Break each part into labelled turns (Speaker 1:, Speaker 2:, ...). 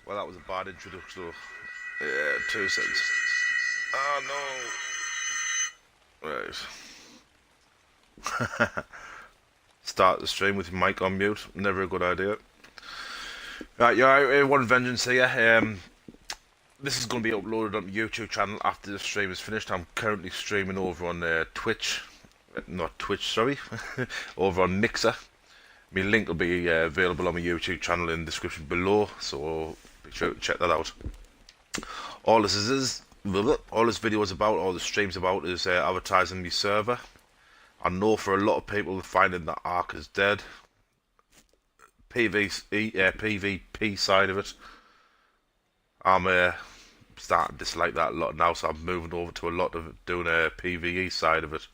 Speaker 1: Well, that was a bad introduction. Yeah, 2 cents. Oh no. Right. Start the stream with your mic on mute. Never a good idea. Right, you're One Vengeance here. This is going to be uploaded on my YouTube channel after the stream is finished. I'm currently streaming over on Twitch. Not Twitch, sorry. Over on Mixer. My link will be available on my YouTube channel in the description below, so be sure to check that out. All this all this video is about, all the stream's about, is advertising my server. I know for a lot of people finding that ARK is dead. PvP side of it, I'm starting to dislike that a lot now, so I'm moving over to a lot of doing a PVE side of it.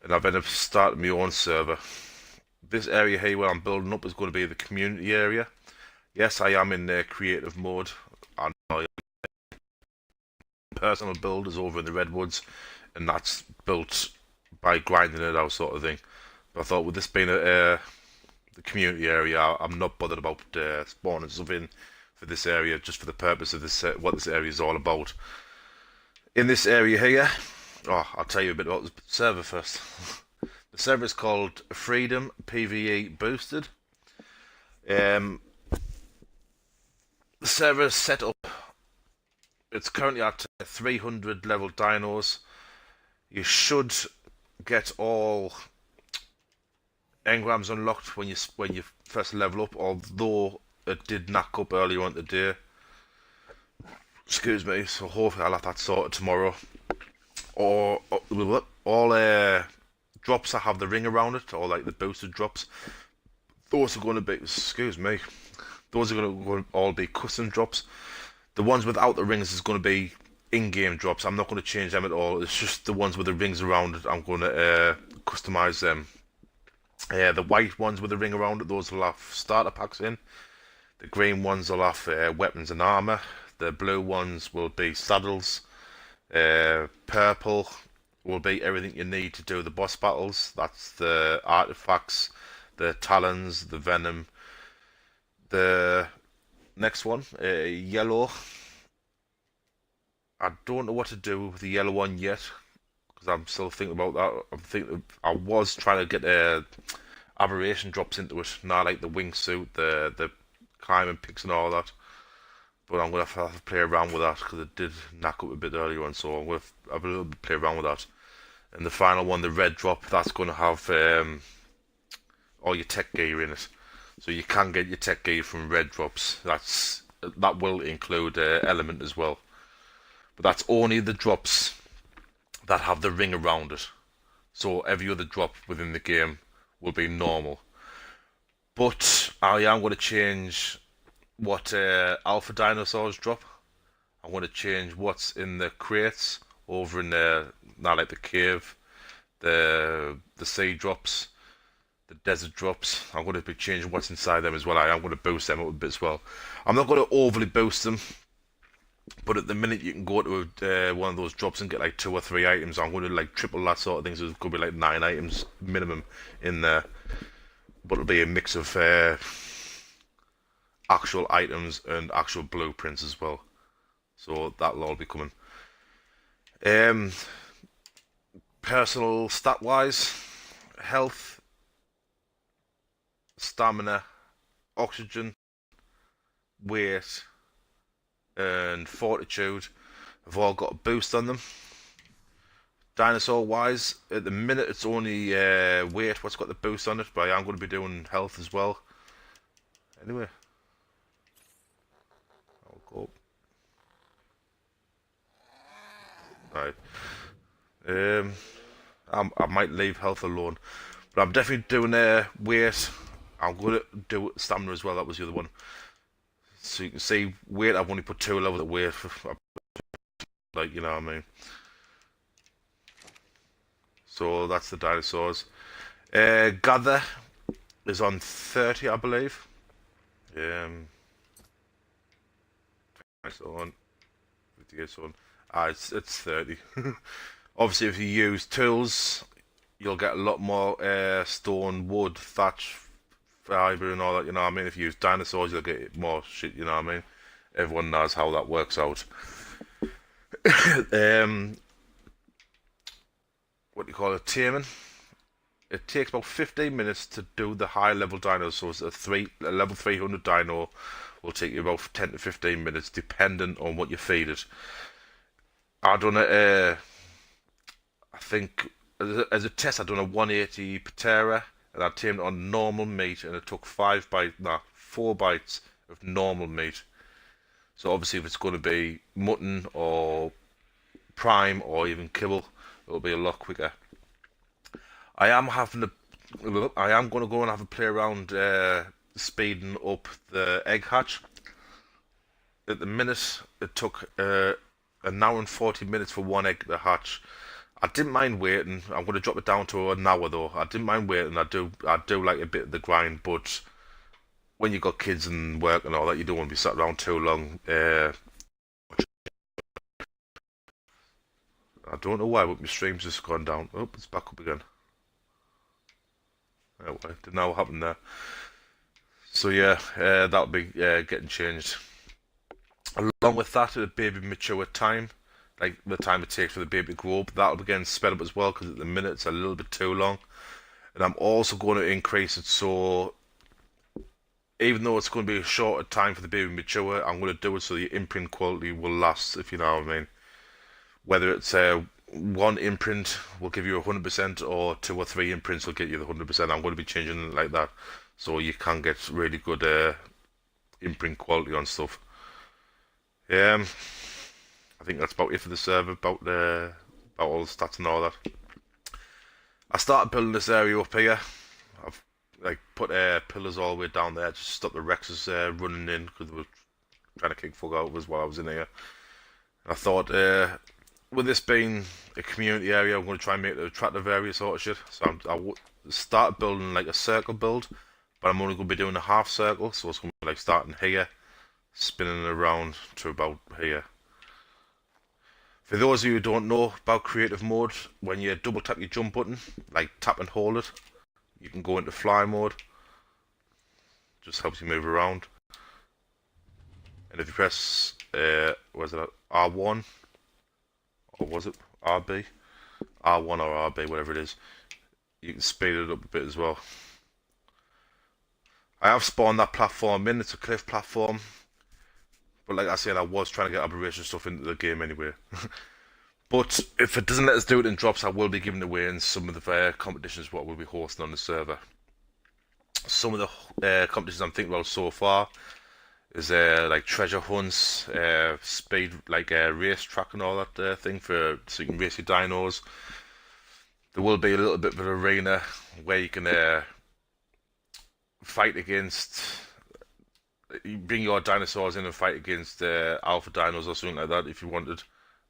Speaker 1: And I've ended up starting my own server. This area here where I'm building up is going to be the community area. Yes, I am in creative mode. I know personal build is over in the redwoods, and that's built by grinding it out, sort of thing. But I thought with this being the community area, I'm not bothered about spawning stuff in for this area, just for the purpose of this, what this area is all about. In this area here, I'll tell you a bit about the server first. The server is called Freedom PVE Boosted. The server is set up. It's currently at 300 level dinos. You should get all engrams unlocked when you first level up, although it did knock up earlier on today. Excuse me. So hopefully I'll have that sorted tomorrow. Or all drops that have the ring around it, or like the boosted drops, those are going to be, excuse me, those are going to all be custom drops. The ones without the rings is going to be in-game drops. I'm not going to change them at all. It's just the ones with the rings around it, I'm going to customize them. The white ones with the ring around it, those will have starter packs in. The green ones will have weapons and armor. The blue ones will be saddles. Purple will be everything you need to do the boss battles. That's the artifacts, the talons, the venom. The next one, yellow. I don't know what to do with the yellow one yet, because I'm still thinking about that. I was trying to get aberration drops into it, not like the wingsuit, the climbing picks and all that. But I'm going to have to play around with that, because it did knock up a bit earlier on, so I'm going to have a little bit play around with that. And the final one, the red drop, that's going to have all your tech gear in it. So you can get your tech gear from red drops. That will include element as well. But that's only the drops that have the ring around it. So every other drop within the game will be normal. But I am going to change what alpha dinosaurs drop. I'm going to change what's in the crates over in now like the cave, the sea drops, the desert drops. I'm going to be changing what's inside them as well. I am going to boost them up a bit as well. I'm not going to overly boost them, but at the minute you can go to one of those drops and get like 2 or 3 items. I'm going to like triple that sort of thing, so it could be like 9 items minimum in there. But it'll be a mix of actual items and actual blueprints as well. So that'll all be coming. Personal stat wise, health, stamina, oxygen, weight, and fortitude have all got a boost on them. Dinosaur wise, at the minute it's only weight what's got the boost on it, but I am going to be doing health as well. Anyway, I'll go. Right. I might leave health alone, but I'm definitely doing weight. I'm going to do stamina as well. That was the other one. So you can see weight. I've only put 2 levels of weight, like, you know what I mean. So that's the dinosaurs. Gather is on 30, I believe. So on 58, so on. It's 30. Obviously, if you use tools, you'll get a lot more stone, wood, thatch, fibre, and all that. You know what I mean? If you use dinosaurs, you'll get more shit. You know what I mean? everyone knows how that works out. What do you call it? Taming. It takes about 15 minutes to do the high level dinos. So it's a level 300 dino will take you about 10 to 15 minutes, depending on what you feed it. I done it. I think as a test, I done a 180 pter, and I tamed it on normal meat, and it took 4 bites of normal meat. So obviously, if it's going to be mutton or prime or even kibble, it'll be a lot quicker. I am going to go and have a play around speeding up the egg hatch. At the minute, it took an hour and 40 minutes for one egg to hatch. I didn't mind waiting. I'm going to drop it down to an hour though. I didn't mind waiting. I do like a bit of the grind, but when you got kids and work and all that, you don't want to be sat around too long. I don't know why, but my stream's just gone down. Oh, it's back up again. Oh, I didn't know what happened there. So yeah, that'll be getting changed. Along with that, a baby mature time, like the time it takes for the baby to grow up, that'll be getting sped up as well, because at the minute it's a little bit too long. And I'm also going to increase it, so even though it's going to be a shorter time for the baby mature, I'm going to do it so the imprint quality will last, if you know what I mean. Whether it's one imprint will give you 100%, or 2 or 3 imprints will get you the 100%. I'm going to be changing it like that, so you can get really good imprint quality on stuff. Yeah, I think that's about it for the server, about all the stats and all that. I started building this area up here. I've like put pillars all the way down there just to stop the Rexes running in, because they were trying to kick fuck out of us while I was in here. And I thought, with this being a community area, I'm going to try and make it an attractive area sort of shit. So I started building like a circle build, but I'm only going to be doing a half circle, so it's going to be like starting here, spinning around to about here. For those of you who don't know about creative mode, when you double tap your jump button, like tap and hold it, you can go into fly mode. Just helps you move around. And if you press was it R1, or was it RB? R1 or RB, whatever it is, you can speed it up a bit as well. I have spawned that platform in, it's a cliff platform. But like I said, I was trying to get aberration stuff into the game anyway. But if it doesn't let us do it in drops, I will be giving it away in some of the competitions what we'll be hosting on the server. Some of the competitions I'm thinking about so far is like treasure hunts, speed, like race track and all that thing, so you can race your dinos. There will be a little bit of an arena where you can fight against. You bring your dinosaurs in and fight against alpha dinos or something like that if you wanted.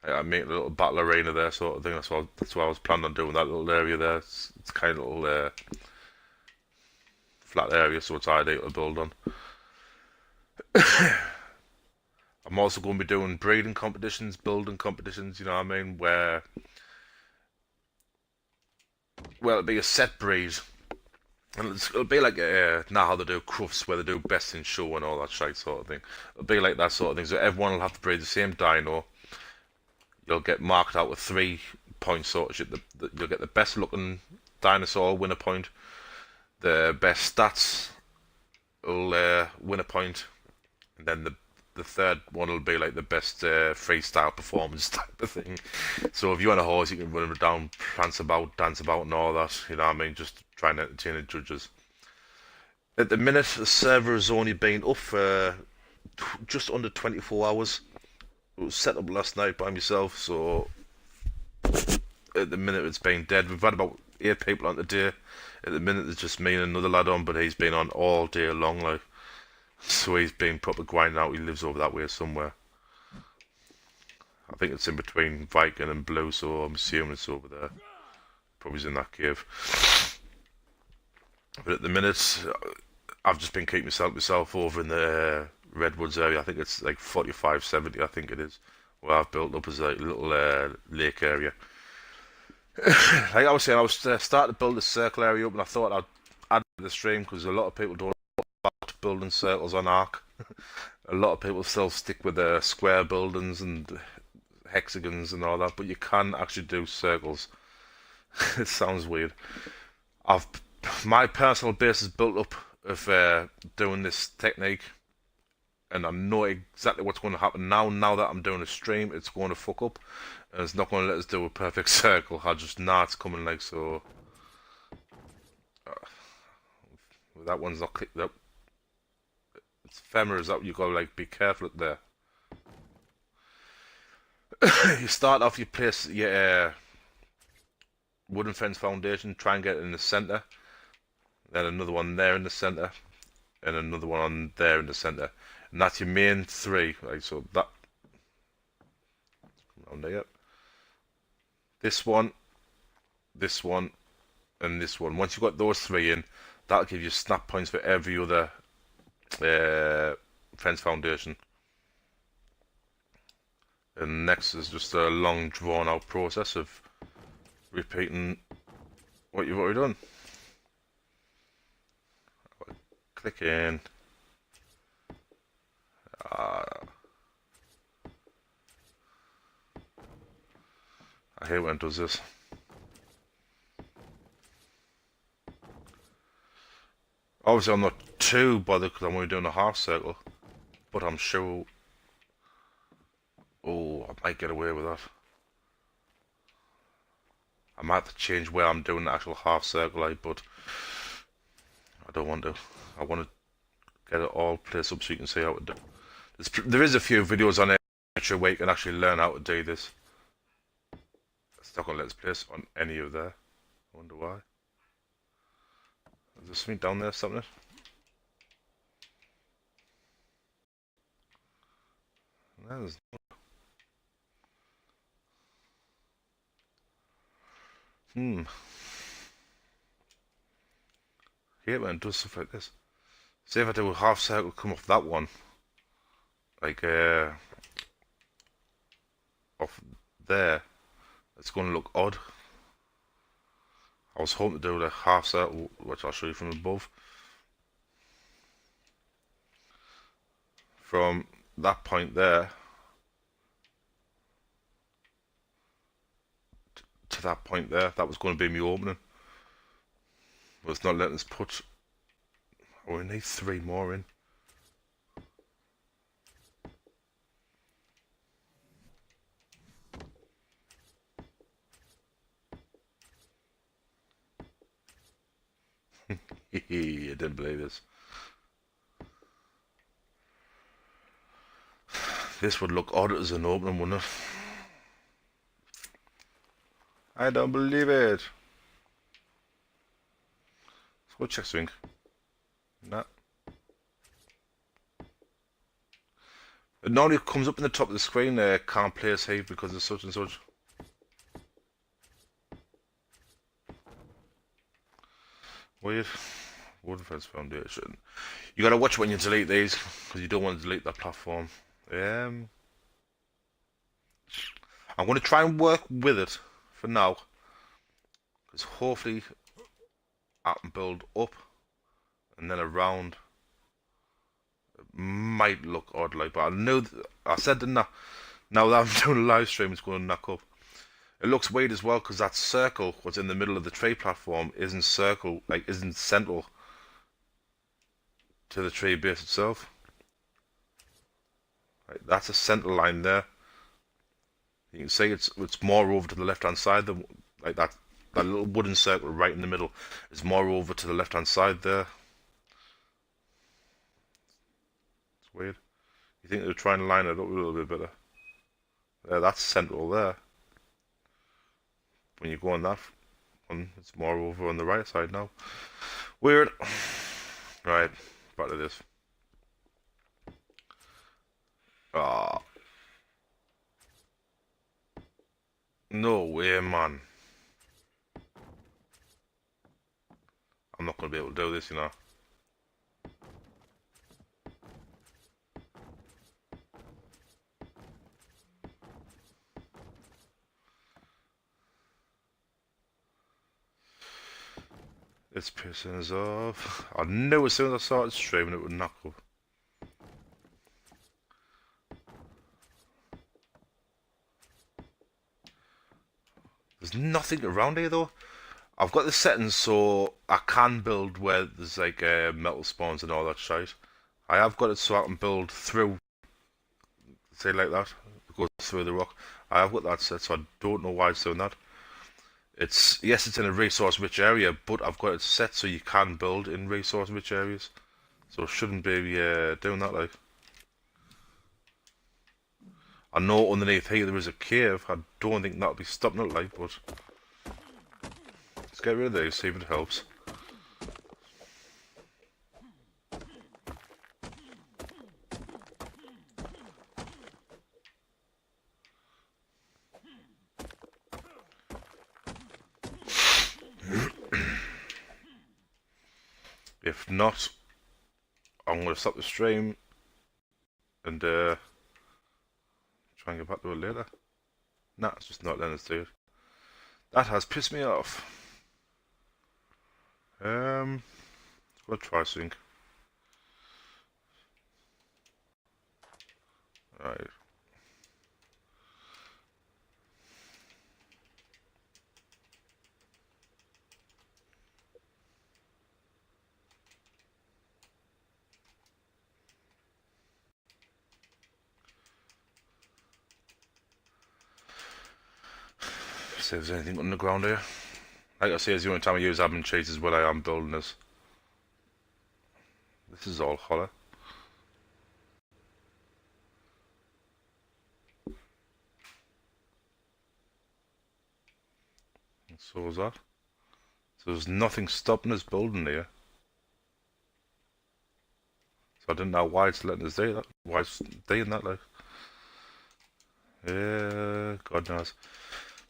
Speaker 1: I make a little battle arena there, sort of thing. That's what I was planning on doing. That little area there. It's kind of little flat area, so it's ideal to build on. I'm also going to be doing breeding competitions, building competitions. You know what I mean? Where, well, it'll be a set breed. And it'll be like now how they do crufts, where they do best in show and all that shite sort of thing. It'll be like that sort of thing. So everyone will have to breed the same dino. You'll get marked out with 3 points sort of shit. You'll get the best looking dinosaur, win a point. The best stats will win a point. And then the third one will be like the best freestyle performance type of thing. So if you're on a horse, you can run them down, prance about, dance about and all that. You know what I mean? Just try and entertain the judges. At the minute, the server has only been up for just under 24 hours. It was set up last night by myself, so at the minute it's been dead. We've had about 8 people on today. At the minute there's just me and another lad on, but he's been on all day long, like. So he's been proper grinding out. He lives over that way somewhere. I think it's in between Viking and Blue, so I'm assuming it's over there. Probably in that cave. But at the minute, I've just been keeping myself over in the Redwoods area. I think it's like 4570, I think it is, where I've built up as a little lake area. Like I was saying, I was starting to build a circle area up, and I thought I'd add to the stream because a lot of people don't know about building circles on ARK. A lot of people still stick with the square buildings and hexagons and all that, but you can actually do circles. It sounds weird. I've my personal base is built up of doing this technique, and I know exactly what's going to happen now. Now that I'm doing a stream, it's going to fuck up, and it's not going to let us do a perfect circle. I just know it's coming like so. That one's not clicked up. It's ephemeras up. You gotta like be careful there. You start off. You place your wooden fence foundation. Try and get it in the center. Then another one there in the center, and another one on there in the center. And that's your main three. Like so that. Around there. This one, and this one. Once you've got those three in, that'll give you snap points for every other fence foundation. And next is just a long drawn out process of repeating what you've already done. Click in. I hate when it does this. Obviously I'm not too bothered because I'm only doing a half circle, but I'm sure... Oh, I might get away with that. I might have to change where I'm doing the actual half circle, like, but I don't want to. I want to get it all placed up so you can see how to do it. There is a few videos on it where you can actually learn how to do this. It's not going to let us place on any of there. I wonder why. Is there something down there, something? No, there's no. Hate when it does stuff like this. See if I do a half circle come off that one. Like, off there. It's going to look odd. I was hoping to do the half circle, which I'll show you from above. From that point there to that point there, that was going to be my opening. But it's not letting us put... Oh, we need 3 more in. I didn't believe this. This would look odd as an opening, wouldn't it? I don't believe it. Let's go check swing. Nah. It normally comes up in the top of the screen, can't place here because of such and such. Weird. Wooden fence foundation. You gotta watch when you delete these, because you don't want to delete that platform. I'm gonna try and work with it for now, because hopefully I can build up and then around. It might look odd, like, but I know I said that now that I'm doing a live stream, it's going to knock up. It looks weird as well because that circle what's in the middle of the tree platform isn't central to the tree base itself. Right, that's a center line there. You can see it's more over to the left hand side than like that little wooden circle right in the middle is more over to the left hand side there. It's weird. You think they're trying to line it up a little bit better. There, that's central there. When you go on that one, it's more over on the right side now. Weird. Right, back to this. Ah. No way, man. I'm not going to be able to do this, you know. It's pissing us off. I knew as soon as I started streaming it would knock up. There's nothing around here though. I've got the settings so I can build where there's like metal spawns and all that shit. I have got it so I can build through, say like that, go through the rock. I have got that set, so I don't know why it's doing that. It's yes, it's in a resource-rich area, but I've got it set so you can build in resource-rich areas. So it shouldn't be doing that like. I know underneath here there is a cave. I don't think that'll be stopping it like, but let's get rid of these, see if it helps. If not, I'm going to stop the stream and try and get back to it later. Nah, it's just not letting us do it. That has pissed me off. Let's try something. Right. See if there's anything underground here. Like I say, it's the only time I use admin cheats is when I am building this. This is all hollow. And so is that. So there's nothing stopping us building here. So I didn't know why it's letting us do that. Why it's doing that like. Yeah, God knows.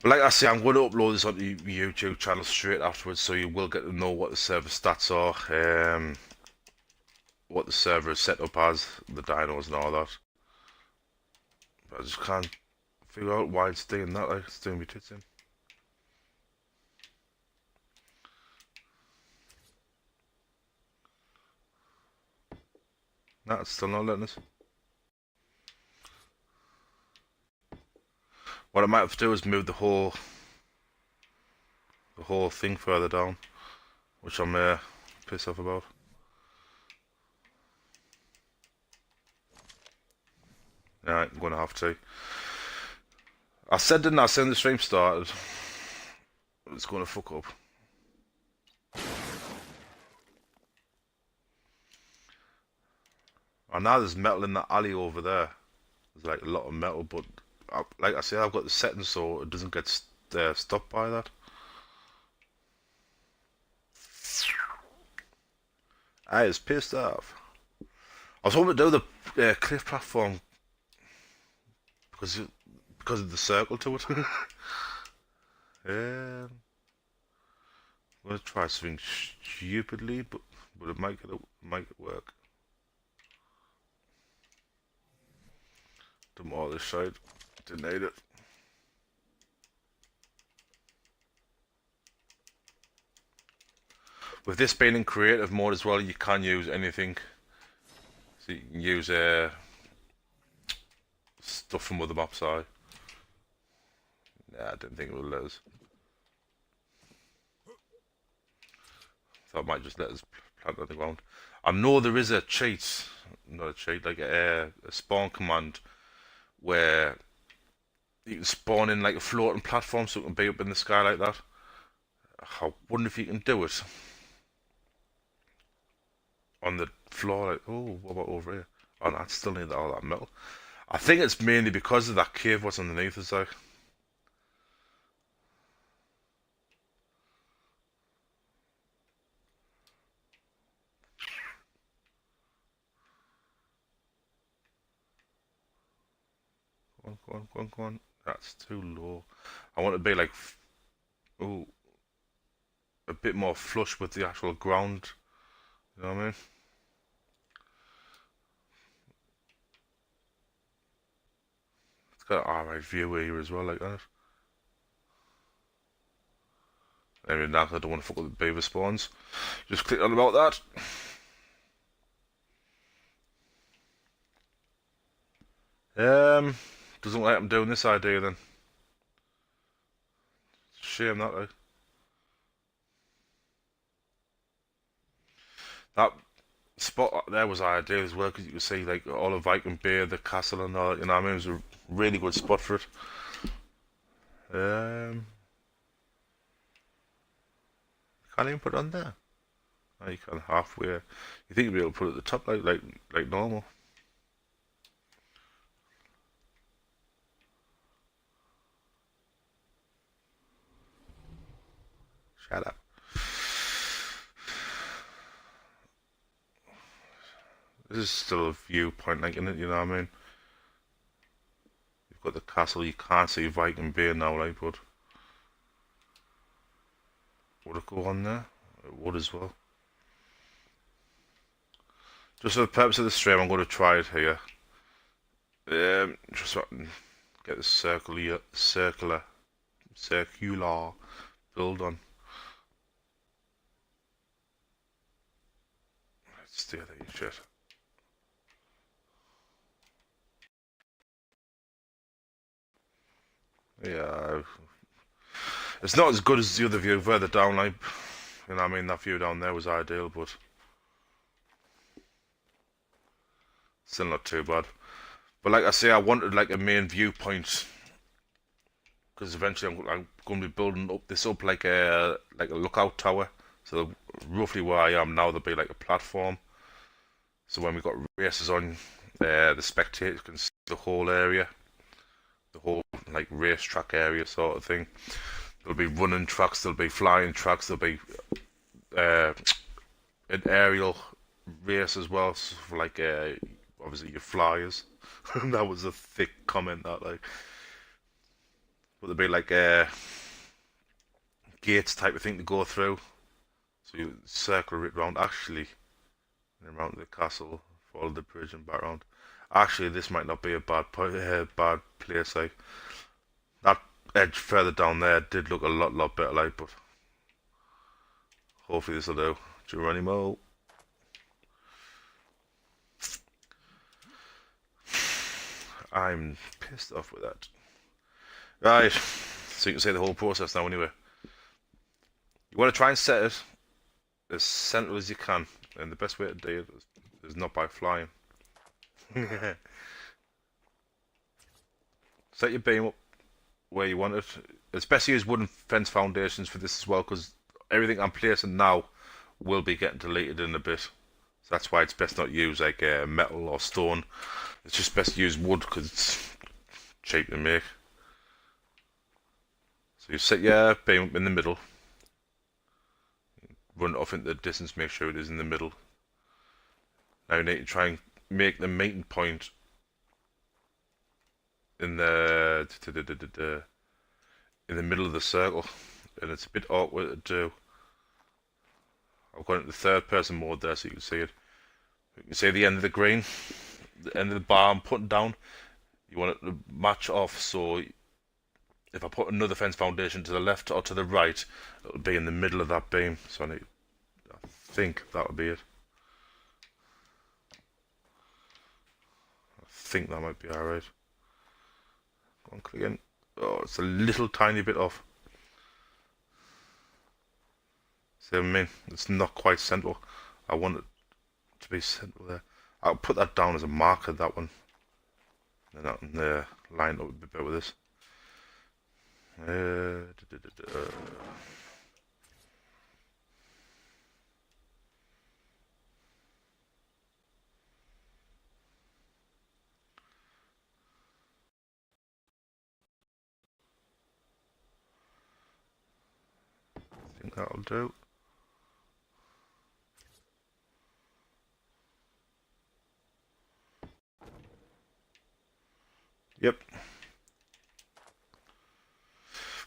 Speaker 1: But like I say, I'm going to upload this onto the YouTube channel straight afterwards, so you will get to know what the server stats are, what the server is set up as, the dinos and all that. But I just can't figure out why it's doing that, like it's doing me tits in. Nah, it's still not letting us. What I might have to do is move the whole thing further down, which I'm pissed off about. Yeah, I'm gonna have to. I said didn't I, when the stream started, it's gonna fuck up. I know there's metal in that alley over there. There's like a lot of metal, but like I said, I've got the settings so it doesn't get stopped by that. I was pissed off. I was hoping to do the cliff platform because of the circle to it. I'm gonna try something stupidly, but it might it work. Demolish this side. Didn't need it. With this being in creative mode as well, you can use anything. So you can use stuff from other maps. Nah, I didn't think it would let us. So I might just let us plant on the ground. I know there is a cheat, not a cheat, like a spawn command where you can spawn in like a floating platform so it can be up in the sky like that. I wonder if you can do it on the floor. Like, oh, what about over here? Oh, no, I still need all that metal. I think it's mainly because of that cave what's underneath us, though. Come on, come on, come on, come on. That's too low. I want to be like, oh, a bit more flush with the actual ground. You know what I mean? It's got an alright view here as well, like that. Anyway, now I don't want to fuck with the beaver spawns. Just click on about that. Doesn't look like I'm doing this idea then. shame that like. That spot there was ideal as well because you could see like all of Viking Bay, the castle and all. You know what I mean? It was a really good spot for it. Can't even put it on there. Oh, you can halfway. You think you'd be able to put it at the top like normal. Shut up. This is still a viewpoint, like, in it, you know what I mean? You've got the castle, you can't see Viking Bay now, like, but would it go on there? It would as well. Just for the purpose of the stream, I'm going to try it here. Just so I can get the circular build on. Let's do that shit. Yeah, it's not as good as the other view further down. Like, you know what I mean? That view down there was ideal, but still not too bad. But like I say, I wanted like a main viewpoint because eventually I'm going to be building this up like a lookout tower. So roughly where I am now, there'll be like a platform. So when we've got races on, the spectators can see the whole area, the whole like racetrack area sort of thing. There'll be running tracks, there'll be flying tracks, there'll be an aerial race as well, so for like obviously your flyers. That was a thick comment, that like. But there'll be like gates type of thing to go through. So you circle it round, actually, and around the castle, follow the bridge and back around. Actually, this might not be a bad place. Like that edge further down there did look a lot better. Like, but hopefully this will do. Geronimo. I'm pissed off with that. Right, so you can see the whole process now. Anyway, you want to try and set it as central as you can, and the best way to do it is not by flying. Set your beam up where you want it. It's best to use wooden fence foundations for this as well, because everything I'm placing now will be getting deleted in a bit. So that's why it's best not to use like metal or stone. It's just best to use wood because it's cheap to make. So you set your beam up in the middle. Run it off into the distance, make sure it is in the middle. Now you need to try and make the meeting point in the middle of the circle, and it's a bit awkward to do. I've got it in the third person mode there so you can see it. You can see the end of the green, the end of the bar I'm putting down. You want it to match off, so if I put another fence foundation to the left or to the right, it'll be in the middle of that beam. So I think that would be it. I think that might be alright. Go on, click in. Oh, it's a little tiny bit off. See what I mean? It's not quite central. I want it to be central there. I'll put that down as a marker, that one. And that can line up a bit better with this. I think that'll do. Yep.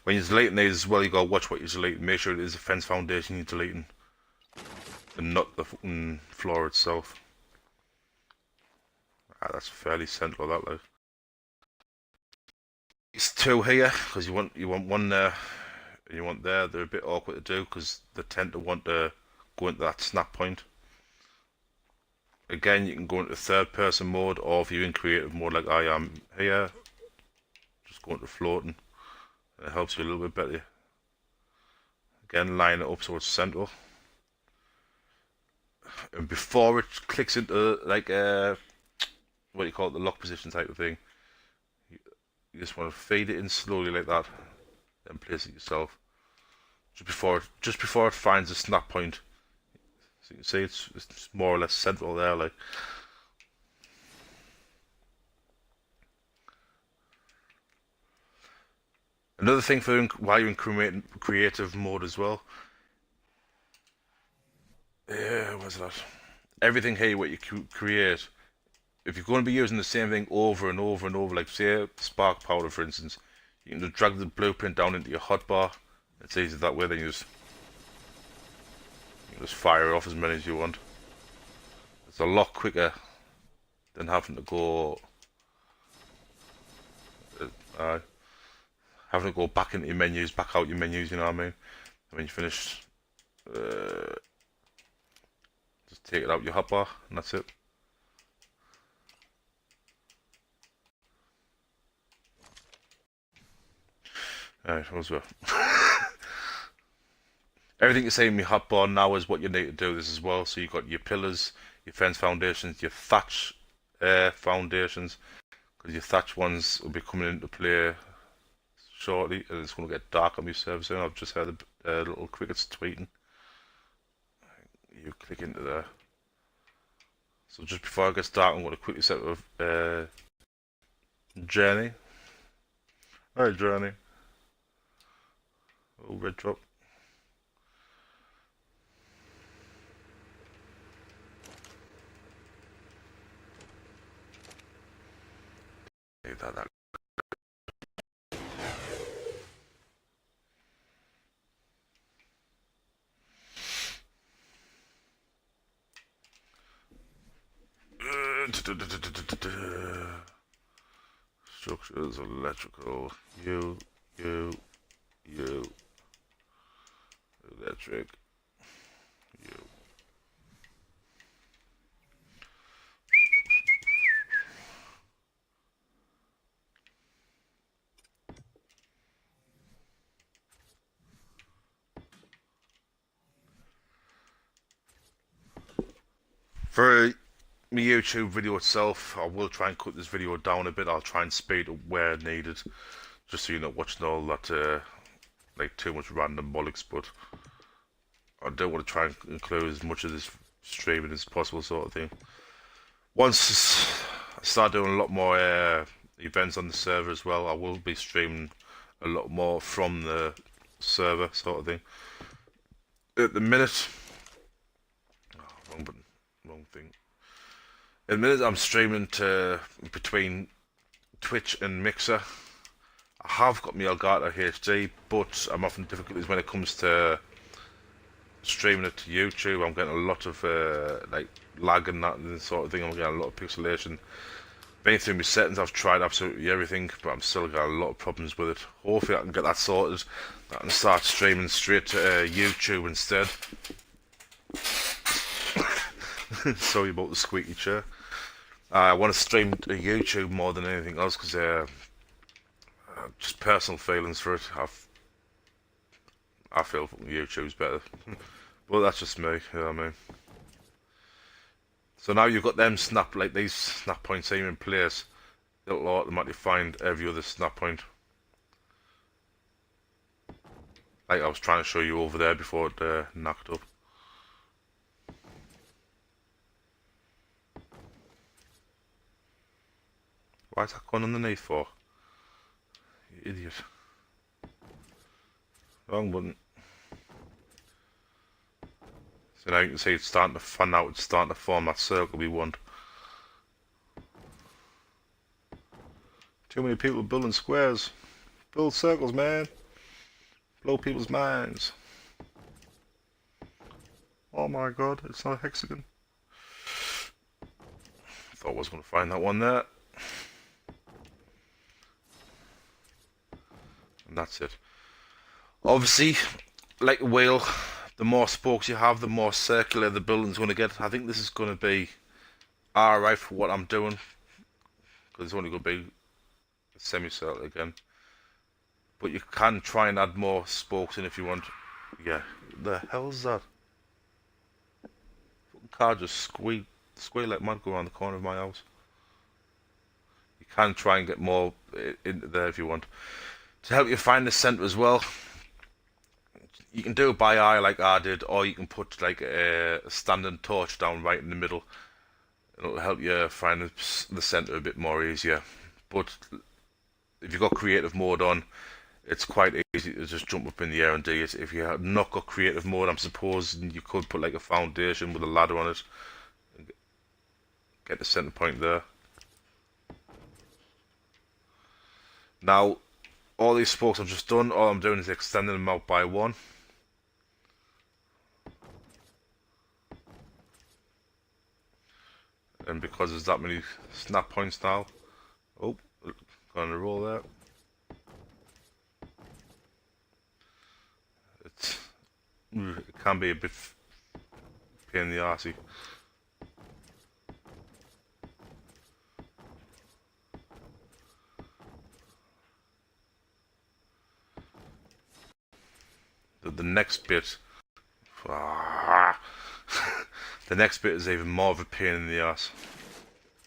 Speaker 1: When you're deleting these as well, you gotta watch what you're deleting. Make sure it is a fence foundation you're deleting, and not the fucking floor itself. Ah, that's fairly central, that like. It's two here because you want one there, and you want there. They're a bit awkward to do because they tend to want to go into that snap point. Again, you can go into third person mode, or if you're in creative mode like I am here, just go into floating. It helps you a little bit better. Again, line it up so it's central. And before it clicks into like what do you call it, the lock position type of thing, you just want to feed it in slowly like that, then place it yourself. Just before it finds a snap point. So you can see it's more or less central there, like. Another thing for while you're in creative mode as well. Yeah, where's that? Everything here, what you create, if you're going to be using the same thing over and over and over, like say spark powder for instance, you can just drag the blueprint down into your hotbar. It's easy that way. Then you can just fire off as many as you want. It's a lot quicker than having to go. Having to go back into your menus, back out your menus, you know what I mean? And when you finish, just take it out your hotbar, and that's it. Alright, what's that? Everything you say in your hotbar now is what you need to do this as well. So you've got your pillars, your fence foundations, your thatch foundations, because your thatch ones will be coming into play shortly, and it's going to get dark on my server soon. I've just heard a little crickets tweeting. You click into there. So just before it gets dark, I'm going to quickly set up Journey. Alright, Journey. Oh, red drop. That. Structures, electrical, electric, For my YouTube video itself, I will try and cut this video down a bit. I'll try and speed up where needed, just so you're not watching all that, like too much random bollocks. But I do want to try and include as much of this streaming as possible, sort of thing. Once I start doing a lot more events on the server as well, I will be streaming a lot more from the server, sort of thing. At the minute, wrong button. Wrong thing. In a minute, I'm streaming to between Twitch and Mixer. I have got my Elgato HD, but I'm having difficulties when it comes to streaming it to YouTube. I'm getting a lot of like lag and that and sort of thing. I'm getting a lot of pixelation. Been through my settings, I've tried absolutely everything, but I'm still got a lot of problems with it. Hopefully, I can get that sorted. I can start streaming straight to YouTube instead. Sorry about the squeaky chair. I want to stream to YouTube more than anything else because just personal feelings for it. I feel YouTube's better, but that's just me. You know what I mean? So now you've got them these snap points here in place. It'll automatically find every other snap point. Like I was trying to show you over there before it knocked up. Why is that going underneath for? You idiot. Wrong button. So now you can see it's starting to fan out, it's starting to form that circle we want. Too many people building squares. Build circles, man. Blow people's minds. Oh my god, it's not a hexagon. Thought I was going to find that one there. And that's it. Obviously, like a wheel, the more spokes you have, the more circular the building's going to get. I think this is going to be alright for what I'm doing, because it's only going to be a semicircle again. But you can try and add more spokes in if you want. Yeah, the hell's that? Fucking car just squeal like mad go around the corner of my house. You can try and get more into there if you want. To help you find the centre as well, you can do it by eye like I did, or you can put like a standing torch down right in the middle. It'll help you find the centre a bit more easier. But if you've got creative mode on, it's quite easy to just jump up in the air and do it. If you have not got creative mode, I'm supposing you could put like a foundation with a ladder on it and get the centre point there. Now, all these spokes I've just done, all I'm doing is extending them out by one. And because there's that many snap points now, oh, going to roll there. It can be a bit pain in the arsey. The next bit, the next bit is even more of a pain in the ass.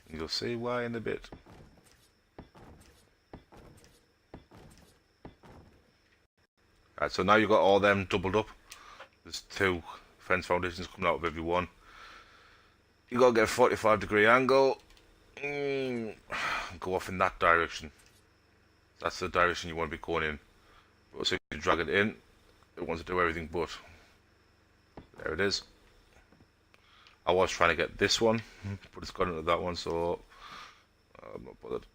Speaker 1: You'll see why in a bit. Right, so now you've got all them doubled up. There's 2 fence foundations coming out of every one. You gotta get a 45-degree angle. Go off in that direction. That's the direction you want to be going in. But so you drag it in, it wants to do everything but. There it is. I was trying to get this one, but it's gone into that one, so I'm not bothered.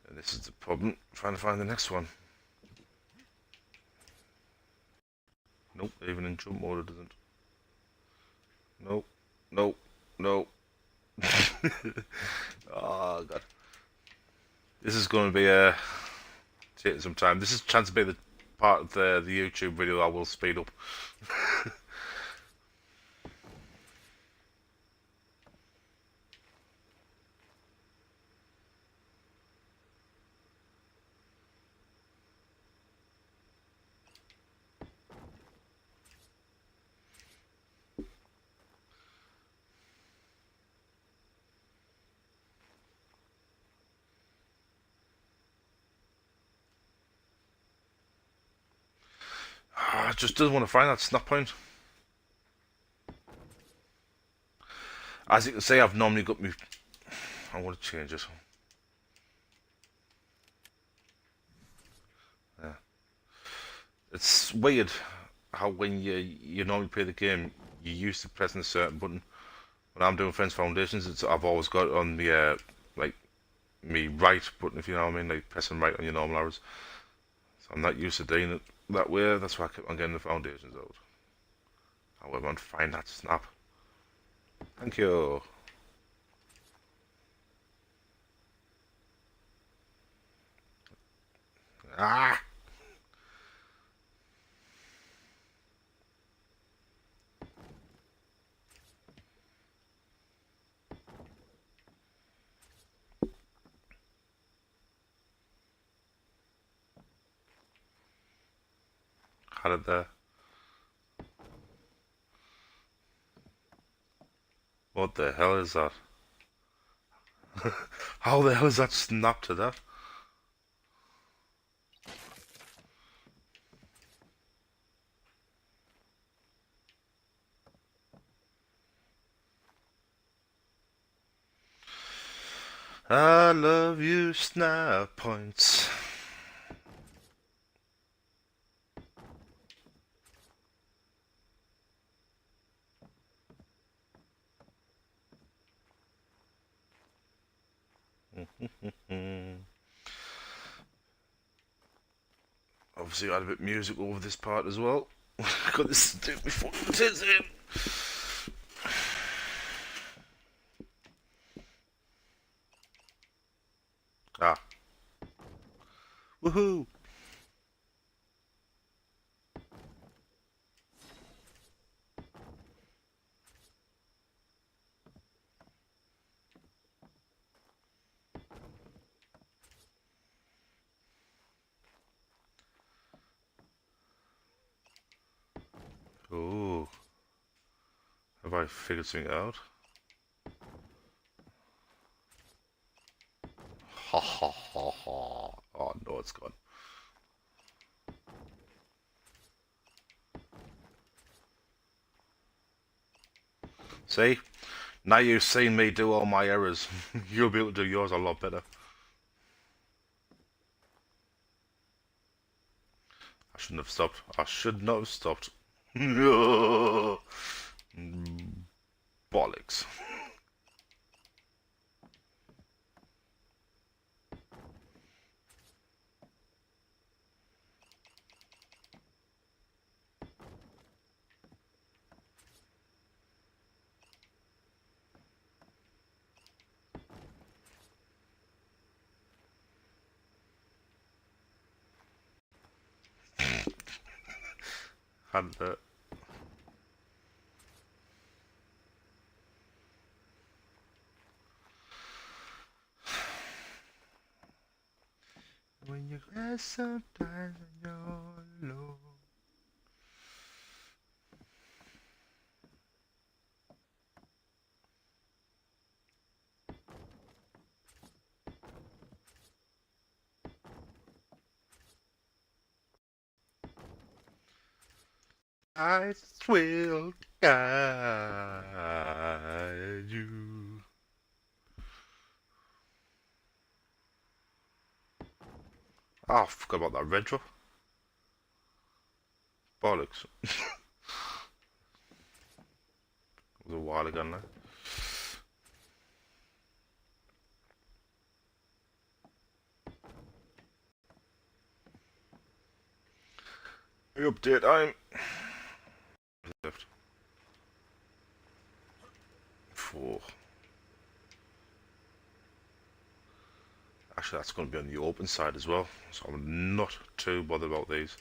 Speaker 1: And this is the problem, trying to find the next one. Nope, even in jump mode it doesn't. Nope, nope, nope. Oh god. This is going to be taking some time. This is chance to be the part of the YouTube video I will speed up. I just doesn't want to find that snap point. As you can see, I've normally got me. I want to change it. Yeah. It's weird how when you normally play the game, you're used to pressing a certain button. When I'm doing fence foundations, I've always got it on the like me right button, if you know what I mean, like pressing right on your normal arrows. So I'm not used to doing it that way. That's why I keep on getting the foundations out. However, I want to find that snap. Thank you. Ah! Had it there. What the hell is that? How the hell is that snap to that? I love you, snap points. Obviously, I had a bit of music over this part as well. Got this to do before it is in. Ah. Woohoo! I figured something out. Ha ha ha ha. Oh no, it's gone. See? Now you've seen me do all my errors. You'll be able to do yours a lot better. I shouldn't have stopped. I should not have stopped. Bollocks. And when you crash sometimes when you're alone. I will guide you. Oh, I forgot about that red drop. Bollocks. It was a while ago now. Update time. Left. 4. Actually, that's going to be on the open side as well, so I'm not too bothered about these.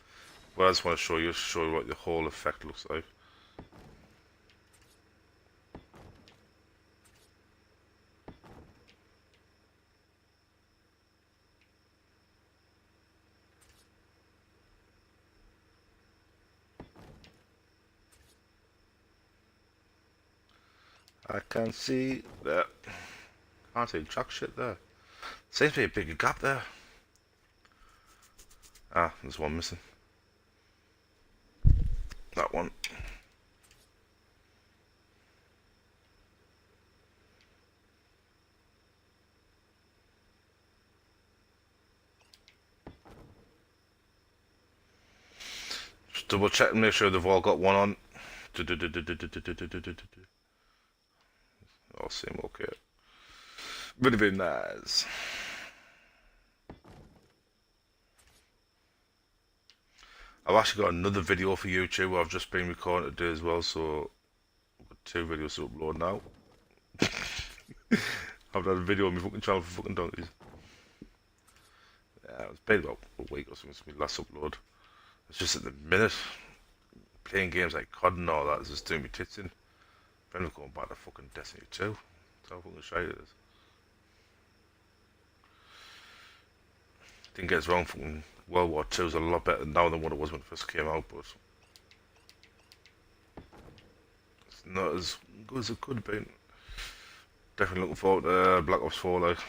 Speaker 1: But I just want to show you what the whole effect looks like. I can see that. Can't see jack shit there. Seems to be a bigger gap there. Ah, there's one missing. That one. Just double check and make sure they've all got one on. All seem okay. Very, very nice. I've actually got another video for YouTube I've just been recording today as well, so I've got 2 videos to upload now. I've done a video on my fucking channel for fucking donkeys. Yeah, it's been about a week or something since my last upload. It's just at the minute, playing games like COD and all that is just doing me tits in. I'm going back to fucking Destiny 2. That's how fucking shite it is. Didn't get us wrong, fucking World War 2 is a lot better now than what it was when it first came out, but it's not as good as it could have been. Definitely looking forward to Black Ops 4, like.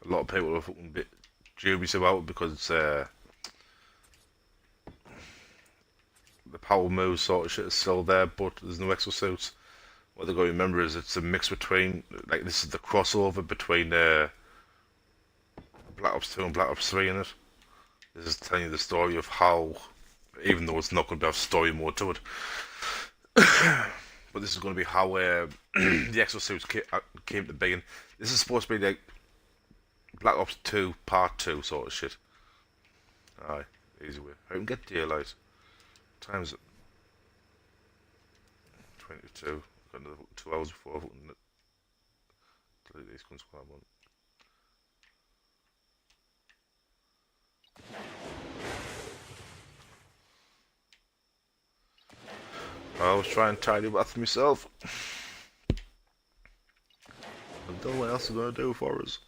Speaker 1: A lot of people are fucking a bit dubious about it because it's, the power move sort of shit is still there, but there's no exosuits. What they've got to remember is it's a mix between, like, this is the crossover between Black Ops 2 and Black Ops 3 in it. This is telling you the story of how, even though it's not going to have story mode to it, but this is going to be how the exosuits came to be. And this is supposed to be like Black Ops 2 Part 2 sort of shit. Aye, easy way. I can get daylight. Time's 22. Got another 2 hours before I delete these guns while I want. I was trying to tidy up after myself. I don't know what else is going to do for us.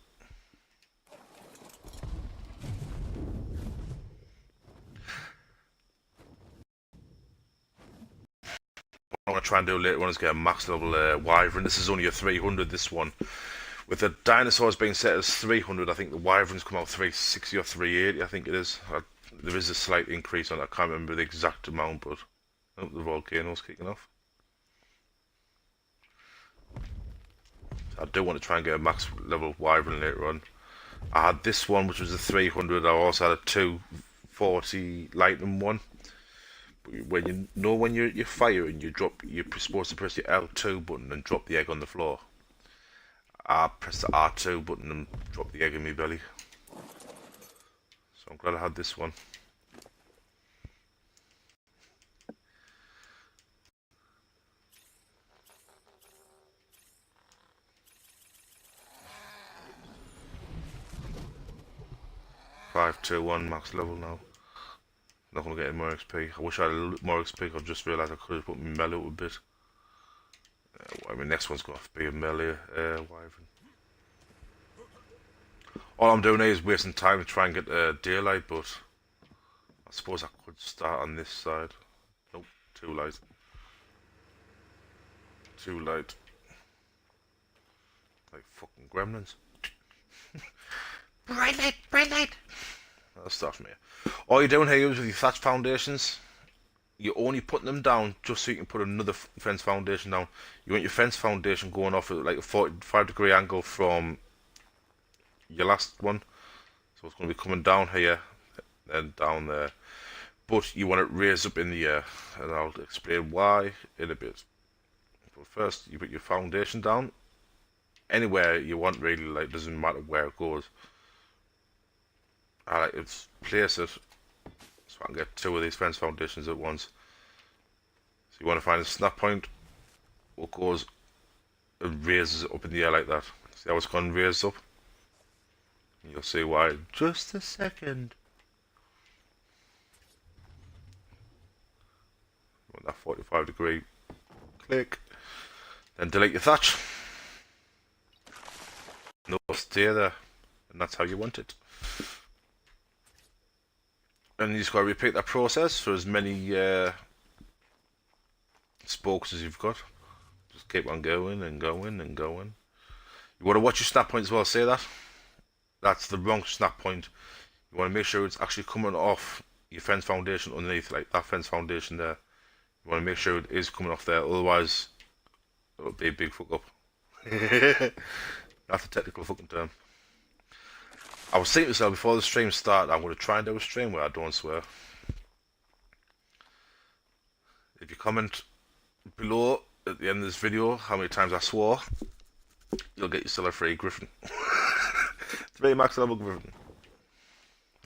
Speaker 1: I want to try and do later on is get a max level wyvern. This is only a 300, this one. With the dinosaurs being set as 300, I think the wyverns come out 360 or 380, I think it is. There is a slight increase on it. I can't remember the exact amount, but oh, the volcano's kicking off. I do want to try and get a max level wyvern later on. I had this one, which was a 300. I also had a 240 lightning one. When when you're firing, you're supposed to press your L2 button and drop the egg on the floor. I pressed the R2 button and dropped the egg in my belly. So I'm glad I had this one. Five, two, one, max level now. Not gonna get any more XP. I wish I had a little more XP. I've just realised I could have put my melee up a bit. I mean, next one's gonna have to be a melee wyvern. All I'm doing here is wasting time to try and get daylight, but I suppose I could start on this side. Nope, too light. Too light. Like fucking gremlins. Bright light, bright light! That'll start from here. All you're doing here is with your thatch foundations, you're only putting them down just so you can put another fence foundation down. You want your fence foundation going off at like a 45-degree angle from your last one. So it's going to be coming down here, then down there. But you want it raised up in the air, and I'll explain why in a bit. But first, you put your foundation down anywhere you want, really. Like, doesn't matter where it goes. I like to place it so I can get two of these fence foundations at once. So you want to find a snap point, what goes and raises it up in the air like that. See how it's gone raised up? And you'll see why in just a second. Want that 45-degree click. Then delete your thatch. No, stay there. And that's how you want it. And you just got to repeat that process for as many spokes as you've got. Just keep on going and going and going. You want to watch your snap point as well, say that. That's the wrong snap point. You want to make sure it's actually coming off your fence foundation underneath, like that fence foundation there. You want to make sure it is coming off there, otherwise it'll be a big fuck up. That's a technical fucking term. I was thinking to myself before the stream started, I'm going to try and do a stream where I don't swear. If you comment below at the end of this video how many times I swore, you'll get yourself a free griffin. 3 max level griffin.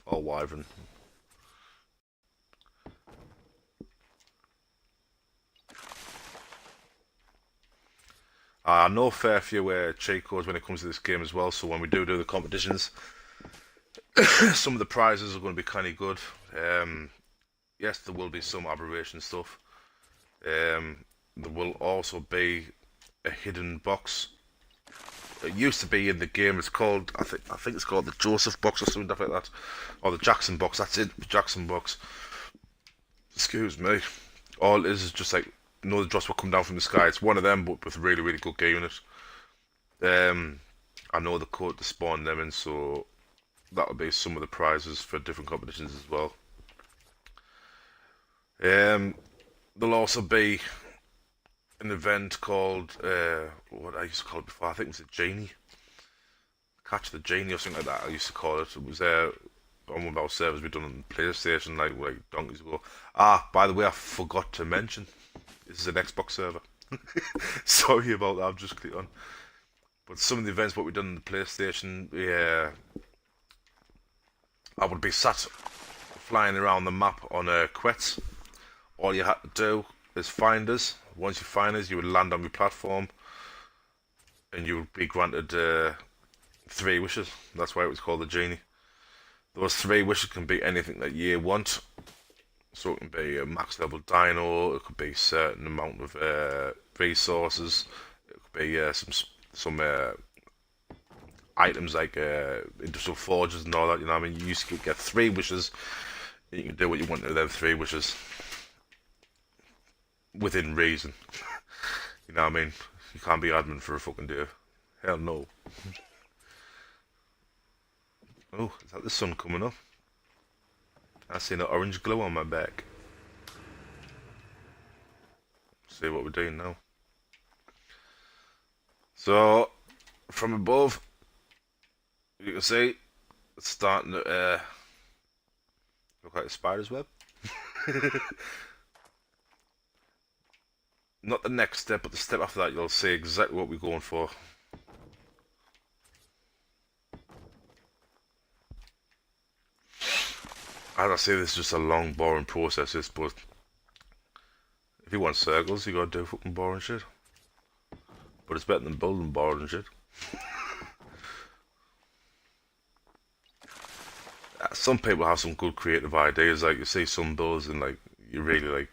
Speaker 1: Or wyvern. I know a fair few cheat codes when it comes to this game as well, so when we do the competitions, some of the prizes are going to be kind of good. Yes, there will be some aberration stuff. There will also be a hidden box. It used to be in the game. It's called, I think it's called the Joseph box or something like that, or the Jackson box. That's it, the Jackson box. Excuse me. All it is just like, the drops will come down from the sky. It's one of them, but with really, really good game in it. I know the code to spawn them in, so that'll be some of the prizes for different competitions as well. There'll also be an event called, what I used to call it before, I think it was a genie. Catch the genie or something like that, I used to call it. It was on one of our servers we've done on PlayStation like donkeys ago. Ah, by the way, I forgot to mention, this is an Xbox server. Sorry about that, I've just clicked on. But some of the events what we've done on the PlayStation, yeah, I would be sat flying around the map on quets. All you had to do is find us. Once you find us, you would land on your platform, and you would be granted 3 wishes. That's why it was called the genie. Those 3 wishes can be anything that you want. So it can be a max level dino. It could be a certain amount of resources. It could be some items like industrial forges and all that. You know what I mean? You used to get 3 wishes. And you can do what you want with them 3 wishes. within reason. You know what I mean? You can't be admin for a fucking day. Hell no. Oh, is that the sun coming up? I see an orange glow on my back. See what we're doing now. So, from above, you can see it's starting to look like a spider's web. Not the next step, but the step after that, you'll see exactly what we're going for. As I say, this is just a long, boring process, but if you want circles, you gotta do fucking boring shit. But it's better than building boring shit. Some people have some good creative ideas, like you see some builds and like you really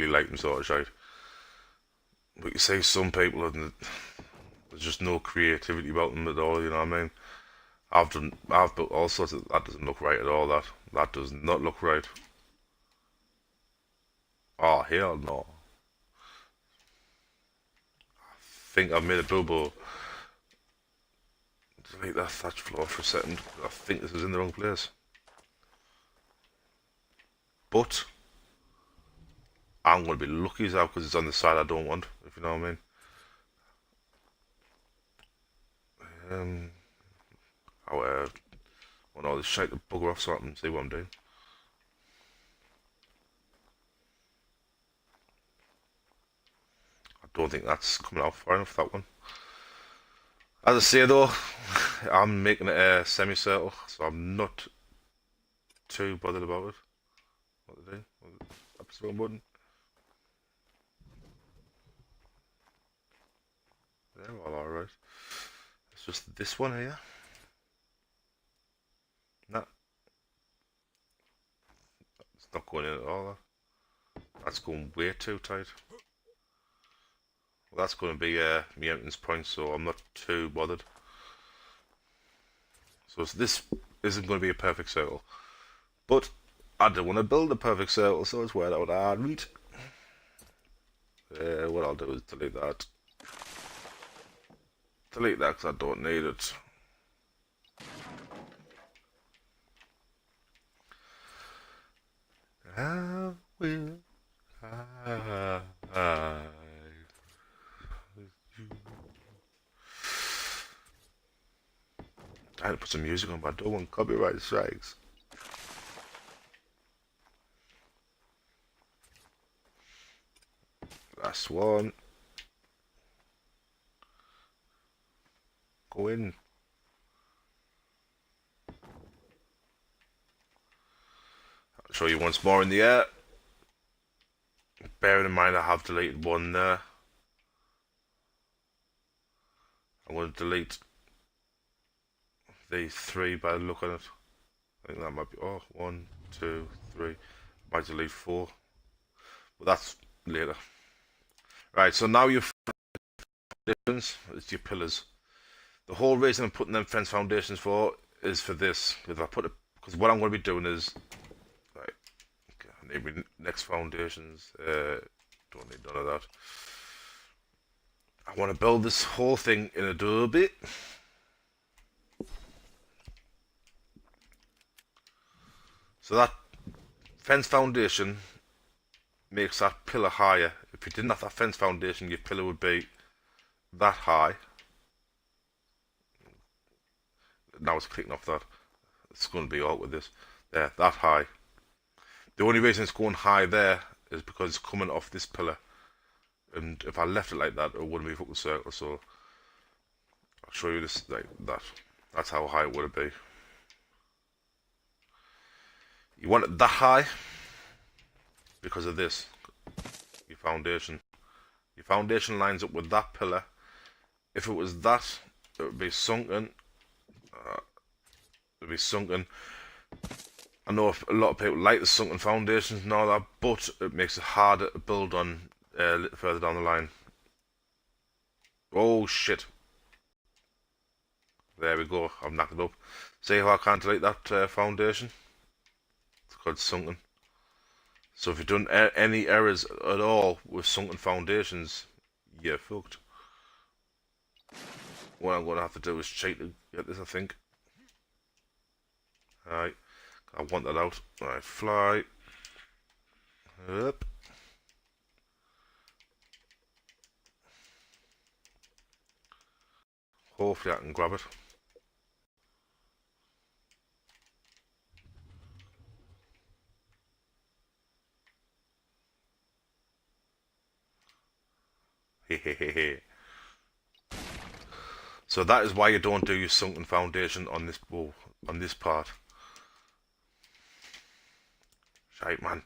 Speaker 1: like them sort of shit. But you see some people and there's just no creativity about them at all, you know what I mean? I've built all sorts of, that doesn't look right at all, that does not look right. Oh hell no. I think I've made a boo-boo. Delete that thatch floor for a second. I think this is in the wrong place. But I'm going to be lucky as hell because it's on the side I don't want, if you know what I mean. Well, no, just shake the bugger off so I can see what I'm doing. I don't think that's coming out far enough, that one. As I say though, I'm making it a semicircle, so I'm not too bothered about it. What to do? That's the wrong button. Yeah, well, alright. It's just this one here. Nah, it's not going in at all. That's going way too tight. Well, that's going to be my entrance point, so I'm not too bothered. So this isn't going to be a perfect circle. But I don't want to build a perfect circle, so it's where I would add meat. What I'll do is delete that. Delete that because I don't need it. I will hide with you. I had to put some music on, but I don't want copyright strikes. Last one. Go in. I'll show you once more in the air. Bearing in mind I have deleted one there. I'm going to delete these three by the look at it. I think that might be, oh, 1, 2, 3. Might delete 4. But that's later. Right, so now your foundations, it's your pillars. The whole reason I'm putting them fence foundations for is for this. Because what I'm going to be doing is, right, okay, I need my next foundations. Don't need none of that. I want to build this whole thing in Adobe. So that fence foundation makes that pillar higher. If you didn't have that fence foundation, your pillar would be that high. Now it's clicking off that. It's going to be out with this. There, that high. The only reason it's going high there is because it's coming off this pillar. And if I left it like that, it wouldn't be a fucking circle. So I'll show you this like that. That's how high it would be. You want it that high because of this. Your foundation. Your foundation lines up with that pillar. If it was that, it would be sunken. It would be sunken. I know a lot of people like the sunken foundations and all that, but it makes it harder to build on a little further down the line. Oh shit. There we go, I've knocked it up. See how I can't delete that foundation? It's called sunken. So if you've done any errors at all with sunken foundations, you're fucked. What I'm going to have to do is cheat to get this, I think. Alright, I want that out. Alright, fly. Up. Hopefully I can grab it. Hehehe. So that is why you don't do your sunken foundation on this on this part. Shite, man.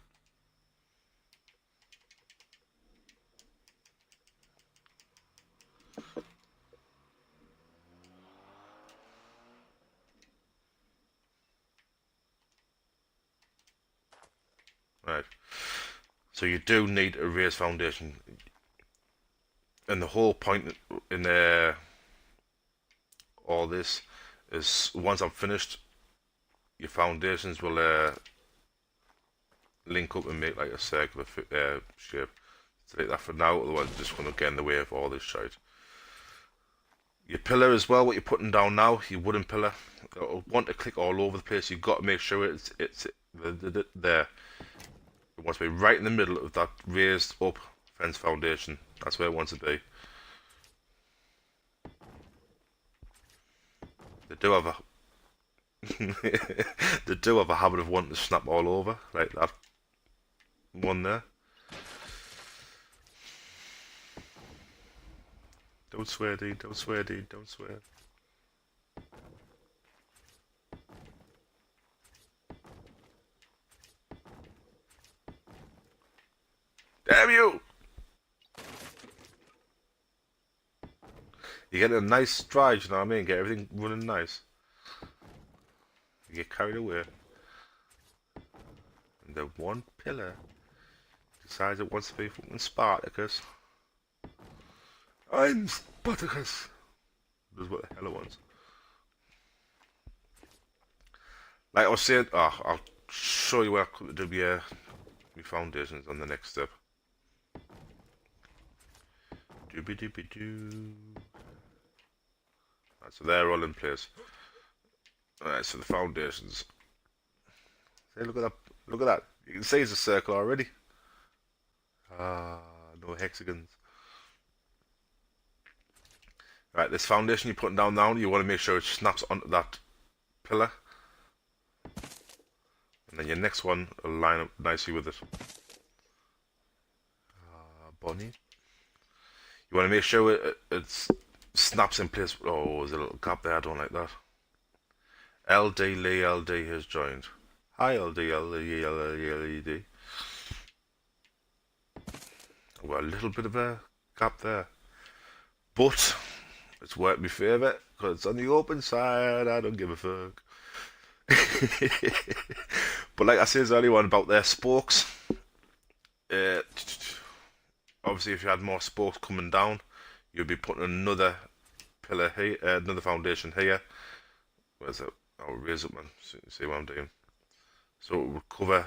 Speaker 1: Right. So you do need a raised foundation. And the whole point in all this is once I'm finished, your foundations will link up and make like a circular shape. So like that for now, otherwise it's just going to get in the way of all this shite. Your pillar as well, what you're putting down now, your wooden pillar, it'll want to click all over the place. You've got to make sure it's there. It wants to be right in the middle of that raised up fence foundation. That's where it wants to be. They do have a they do have a habit of wanting to snap all over, like that one there. Don't swear, Dean. Don't swear, Dean. Don't swear. Damn you! You get a nice stride, you know what I mean? Get everything running nice. You get carried away. And the one pillar decides it wants to be fucking Spartacus. I'm Spartacus! That's what the hell it wants. Like I was saying, I'll show you where I could do my foundations on the next step. Doobie doobie doo. Right, so they're all in place. Alright, so the foundations. Hey, look at that! Look at that! You can see it's a circle already. Ah, no hexagons. Right, this foundation you're putting down now, you want to make sure it snaps onto that pillar. And then your next one will line up nicely with it. Bonnie. You want to make sure it snaps in place. Oh, there's a little gap there, I don't like that. LD Lee LD has joined. Hi LD LD LD. Well, a little bit of a gap there. But it's worked my favour because it's on the open side. I don't give a fuck. But like I said earlier on about their spokes, obviously if you had more spokes coming down, you'd be putting another pillar here, another foundation here. Where's it? I'll raise up, man, so you can see what I'm doing. So it would cover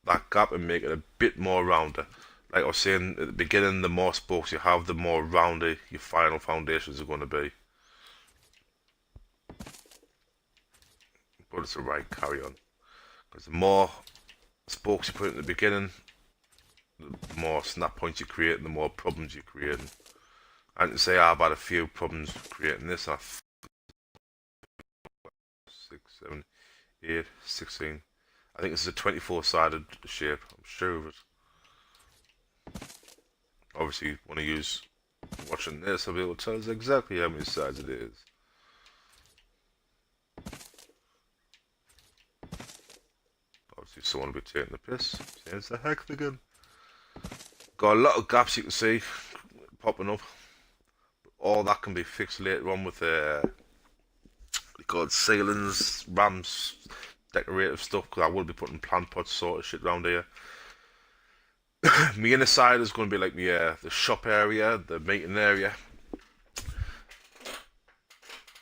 Speaker 1: that gap and make it a bit more rounder. Like I was saying at the beginning, the more spokes you have, the more rounded your final foundations are going to be. But it's alright, carry on. Because the more spokes you put in the beginning, the more snap points you create and the more problems you create. I can say I've had a few problems creating this. 6, 7, 8, 16. I think this is a 24-sided shape. I'm sure of it. Obviously, you want to use watching this, I'll be able to tell us exactly how many sides it is. Obviously, someone will be taking the piss. It's the hexagon. Got a lot of gaps you can see popping up. All that can be fixed later on with called ceilings, ramps, decorative stuff. Because I will be putting plant pots sort of shit around here. My inner side is going to be like the shop area, the meeting area.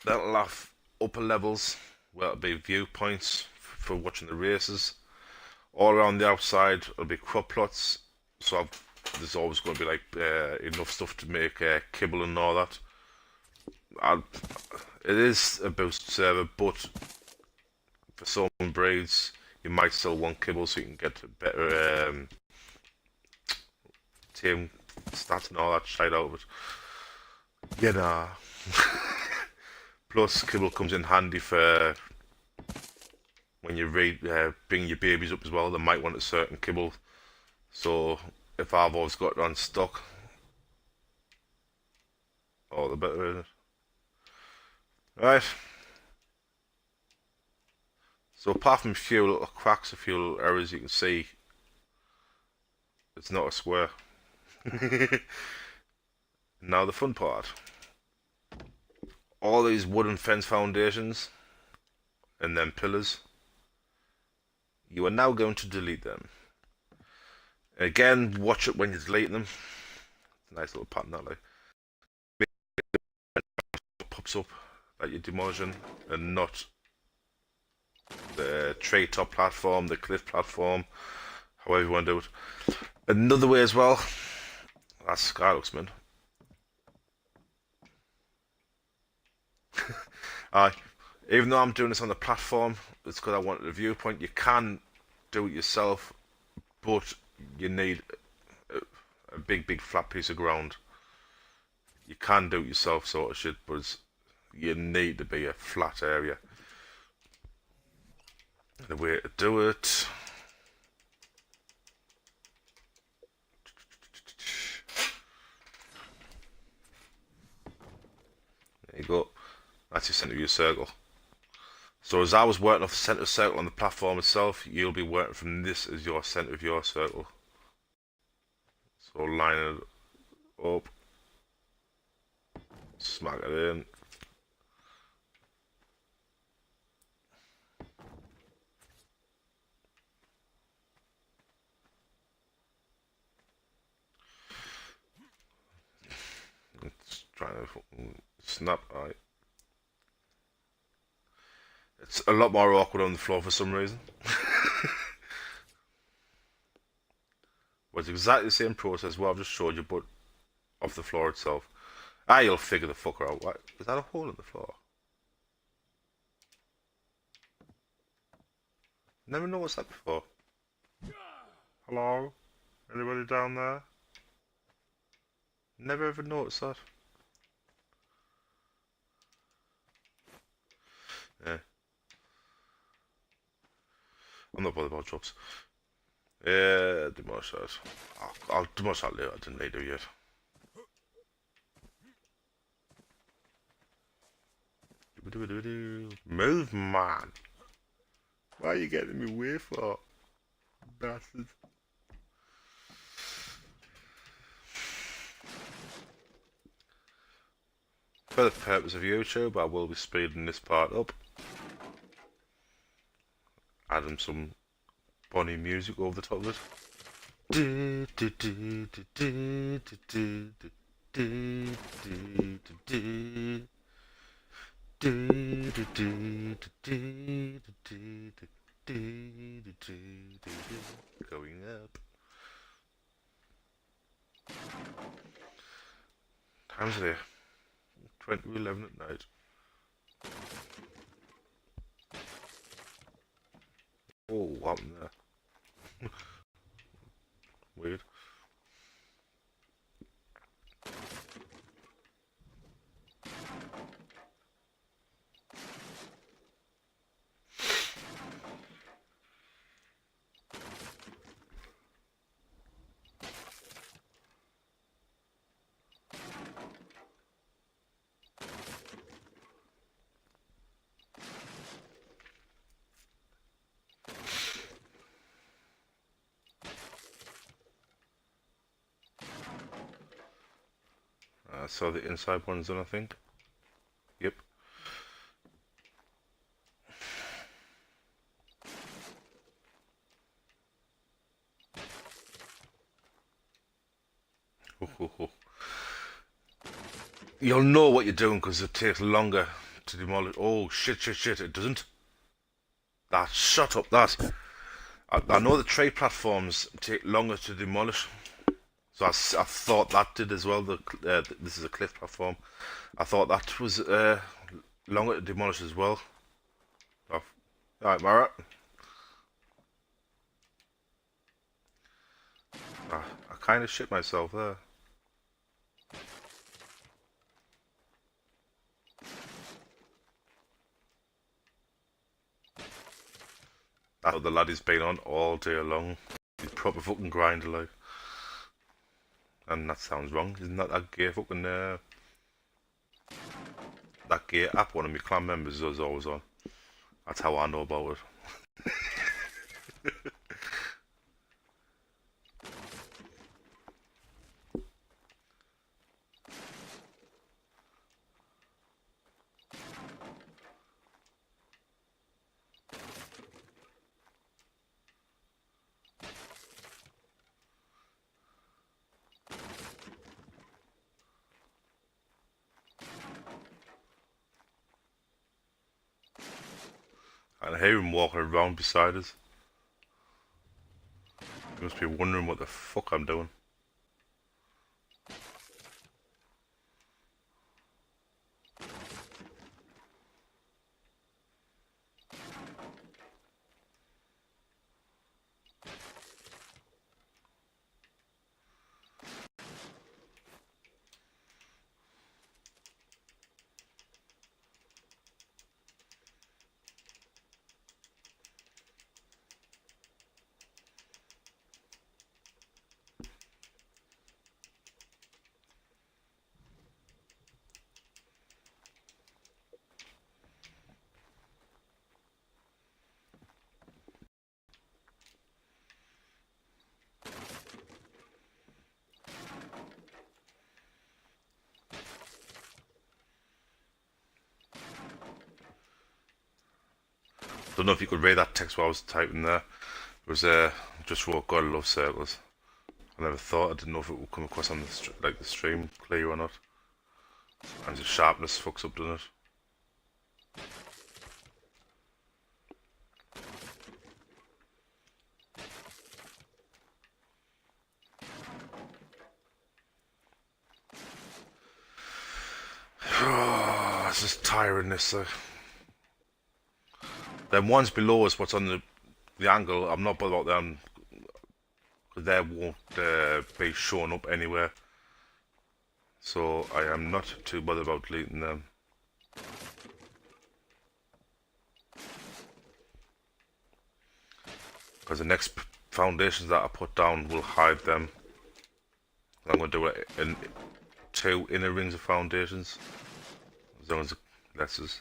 Speaker 1: That'll have upper levels where it'll be viewpoints for watching the races. All around the outside, it'll be crop plots. So there's always going to be like enough stuff to make kibble and all that. It is a boosted server, but for some breeds, you might still want kibble so you can get a better tame stats and all that shit out of it. Yeah, nah. Plus, kibble comes in handy for when you bring your babies up as well. They might want a certain kibble. So if I've always got it on stock, all the better, isn't it? Right. So apart from a few little cracks, a few little errors, you can see it's not a square. Now the fun part. All these wooden fence foundations and then pillars, you are now going to delete them. Again, watch it when you're deleting them. Nice little pattern that like. Pops up that you're demolishing and not the tree top platform, the cliff platform, however you want to do it. Another way as well, that sky looks mint. Even though I'm doing this on the platform, it's because I wanted a viewpoint. You can do it yourself, but you need a big flat piece of ground. You can do it yourself sort of shit, but you need to be a flat area. The way to do it. There you go. That's your centre of your circle. So as I was working off the centre of the circle on the platform itself, you'll be working from this as your centre of your circle. So line it up. Smack it in. It's trying to snap. Right. It's a lot more awkward on the floor for some reason. But it's exactly the same process what I've just showed you, but off the floor itself. You'll figure the fucker out. What? Is that a hole in the floor? Never noticed that before. Hello? Anybody down there? Never ever noticed that. Yeah. I'm not bothered about drops. Yeah, demolish that. I'll demolish that later. I didn't need to yet. Move, man. Why are you getting me away for? Bastard. For the purpose of YouTube, I will be speeding this part up. Adding some funny music over the top of it. Going up. Time's there. 20 to 11 at night. Oh, what happened there? Weird. So the inside one's done, I think. Yep. You'll know what you're doing because it takes longer to demolish. Oh shit! It doesn't. Shut up. That. I know the trade platforms take longer to demolish, so I thought that did as well. This is a cliff platform. I thought that was longer to demolish as well. Alright, Mara. I kind of shit myself there. That's what the laddie's been on all day long. He's proper fucking grinder like. And that sounds wrong. Isn't that gay fucking that gay app one of my clan members is always on? That's how I know about it. And I hear him walking around beside us. He must be wondering what the fuck I'm doing. Don't know if you could read that text while I was typing there. It was just wrote "God love circles." I never thought. I didn't know if it would come across on the stream clear or not. And the sharpness fucks up, doesn't it? It's just tiring this. Then ones below us, what's on the angle, I'm not bothered about them. They won't be showing up anywhere. So I am not too bothered about deleting them. Because the next foundations that I put down will hide them. I'm going to do it in 2 inner rings of foundations. As long as it lets us.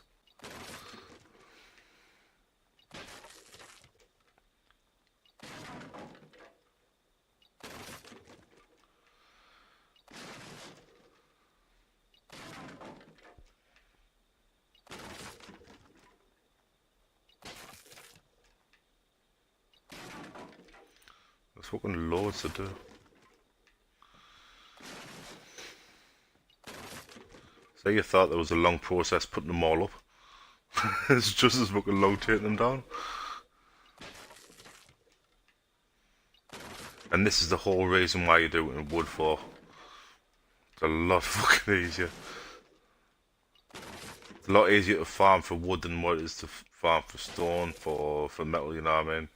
Speaker 1: There's fucking loads to do. So you thought there was a long process putting them all up. It's just as fucking long taking them down. And this is the whole reason why you do it in wood for. It's a lot fucking easier. It's a lot easier to farm for wood than what it is to farm for stone, for metal, you know what I mean?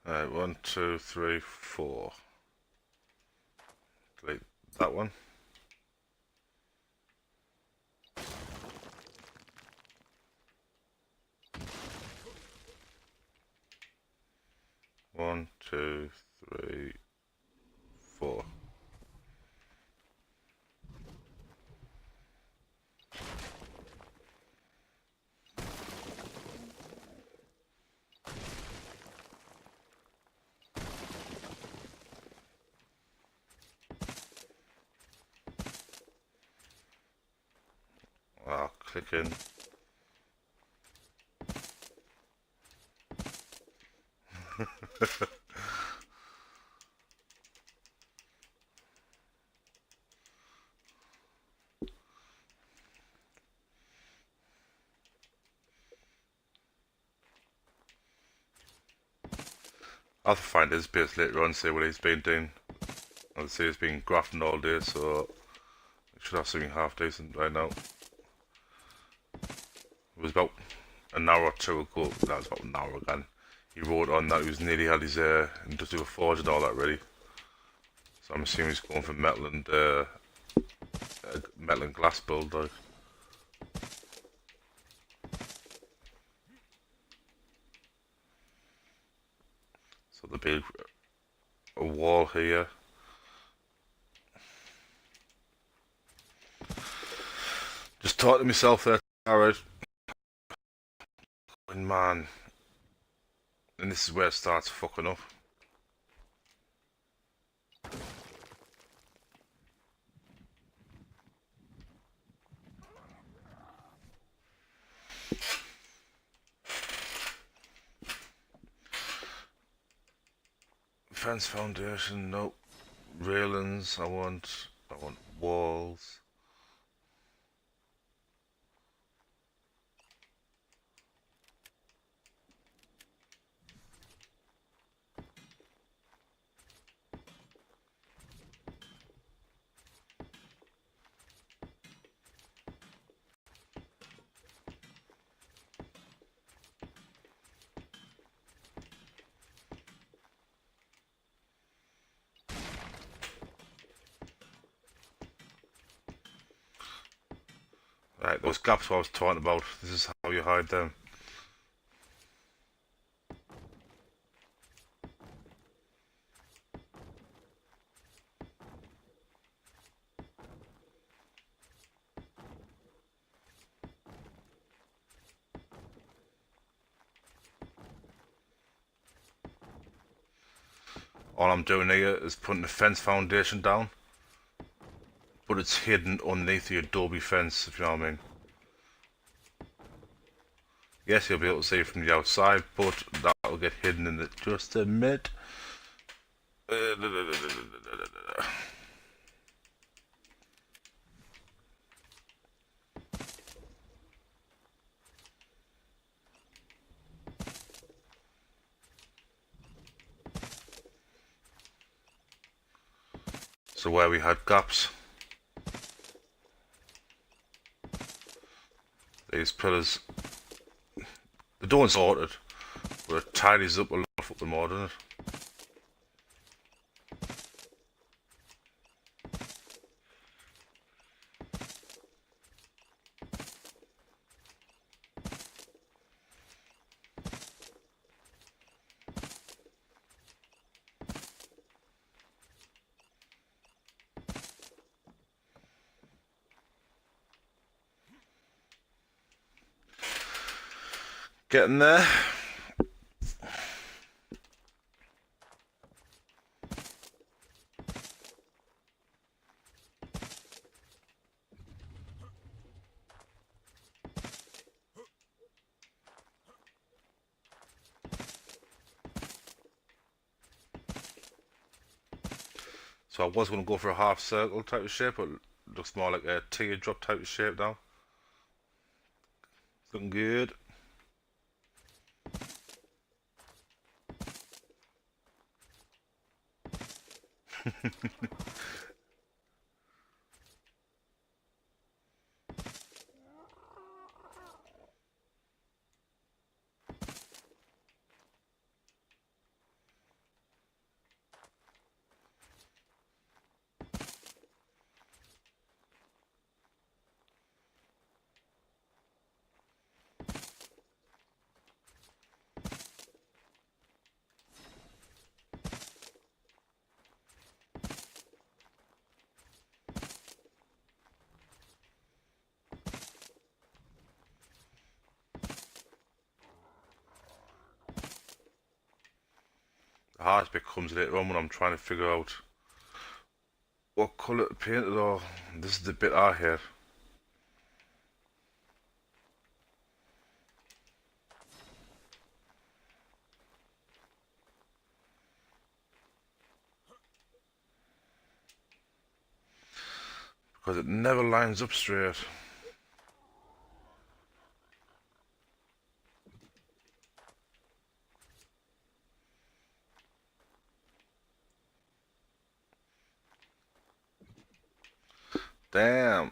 Speaker 1: Alright, 1, 2, 3, 4. Delete that one. One, two, three, 4. ARK. clicking. I'll have to find his base later on, see what he's been doing. I'll say he's been grafting all day, so I should have something half decent right now. It was about an hour or two ago, that was about an hour again. He wrote on that he was nearly had his industrial forge and all that ready. So I'm assuming he's going for metal and glass build, like. So there'll be a wall here. Just talk to myself there, alright. Man. And this is where it starts fucking up. Fence foundation, nope. Railings, I want walls. Right, those gaps I was talking about, this is how you hide them. All I'm doing here is putting the fence foundation down, but it's hidden underneath the adobe fence, if you know what I mean. Yes, you'll be able to see it from the outside, but that'll get hidden in just a minute. So where we had gaps, these pillars, they don't sort it, but it tidies up a lot of the more, doesn't it? Getting there. So I was going to go for a half circle type of shape, but it looks more like a teardrop type of shape now. It's looking good. The hardest bit comes later on when I'm trying to figure out what colour to paint it, or this is the bit I had. Because it never lines up straight. Damn.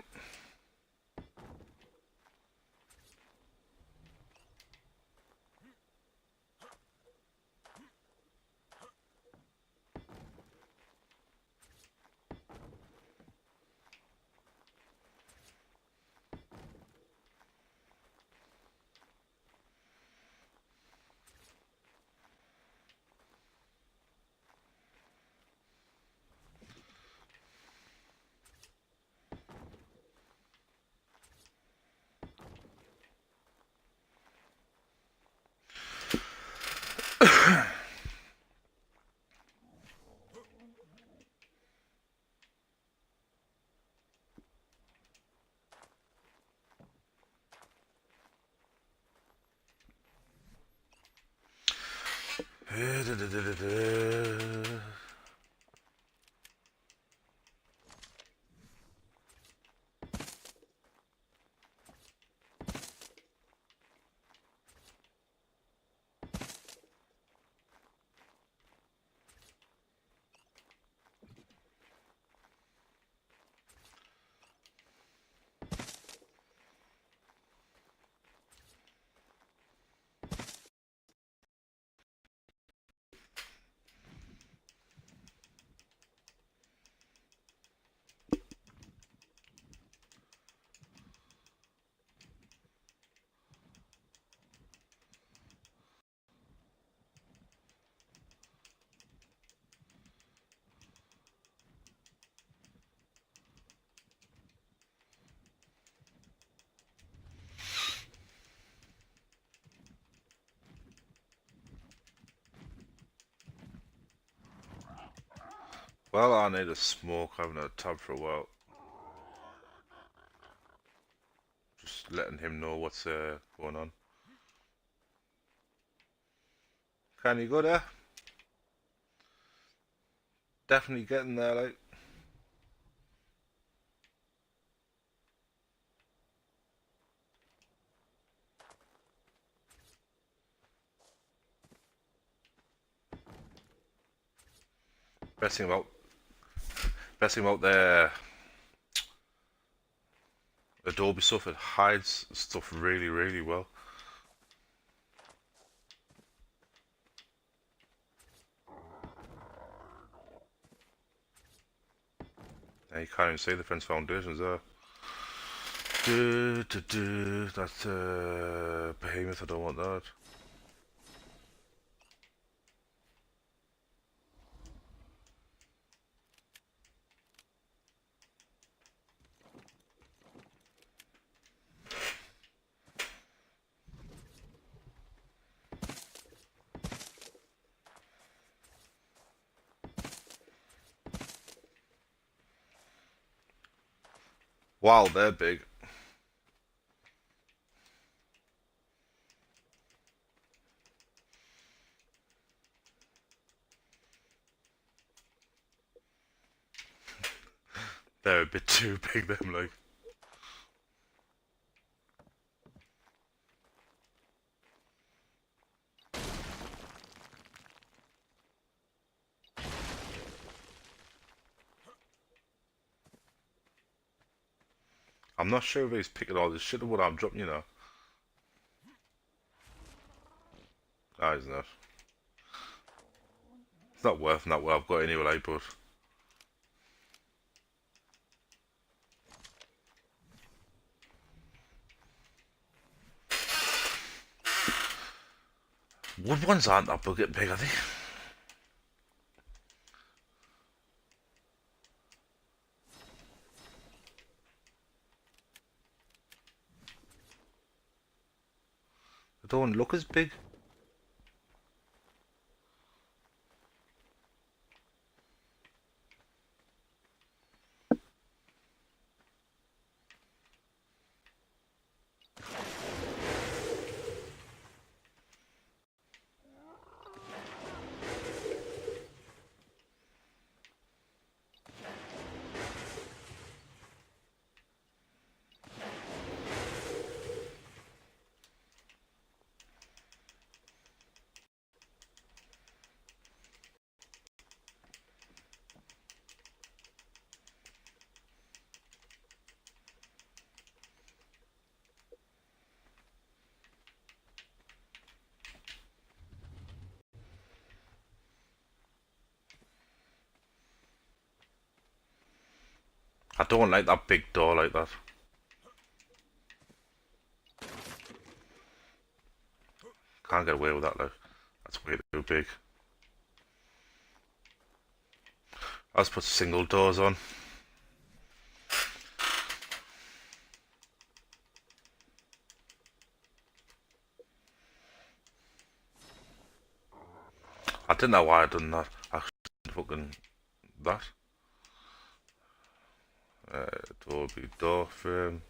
Speaker 1: Well, I need a smoke. I haven't had a tab for a while. Just letting him know what's going on. Can you go there? Definitely getting there, like. Best thing about the Adobe stuff, it hides stuff really, really well. Yeah, you can't even see the fence foundations there. That's behemoth. I don't want that. Wow, they're big. They're a bit too big, them, like. I'm not sure if he's picking all this shit up what I'm dropping, you know. Ah, he's not. It's not worth not what I've got anyway, like, but wood ones aren't that big, I think. They don't look as big. I don't like that big door like that. Can't get away with that, like. That's way too big. Let's put single doors on. I didn't know why I done that. I should fucking that. Door be door frame.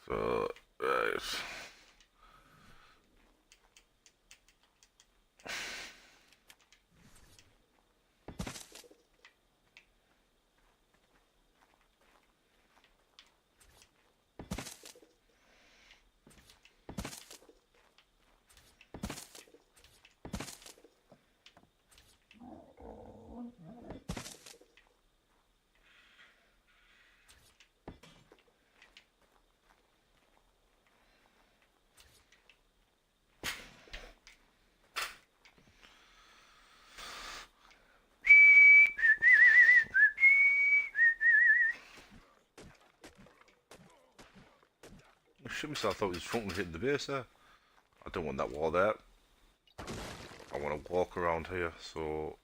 Speaker 1: So, right. I shit myself, I thought it was fucking hitting the base there. I don't want that wall there. I want to walk around here, so...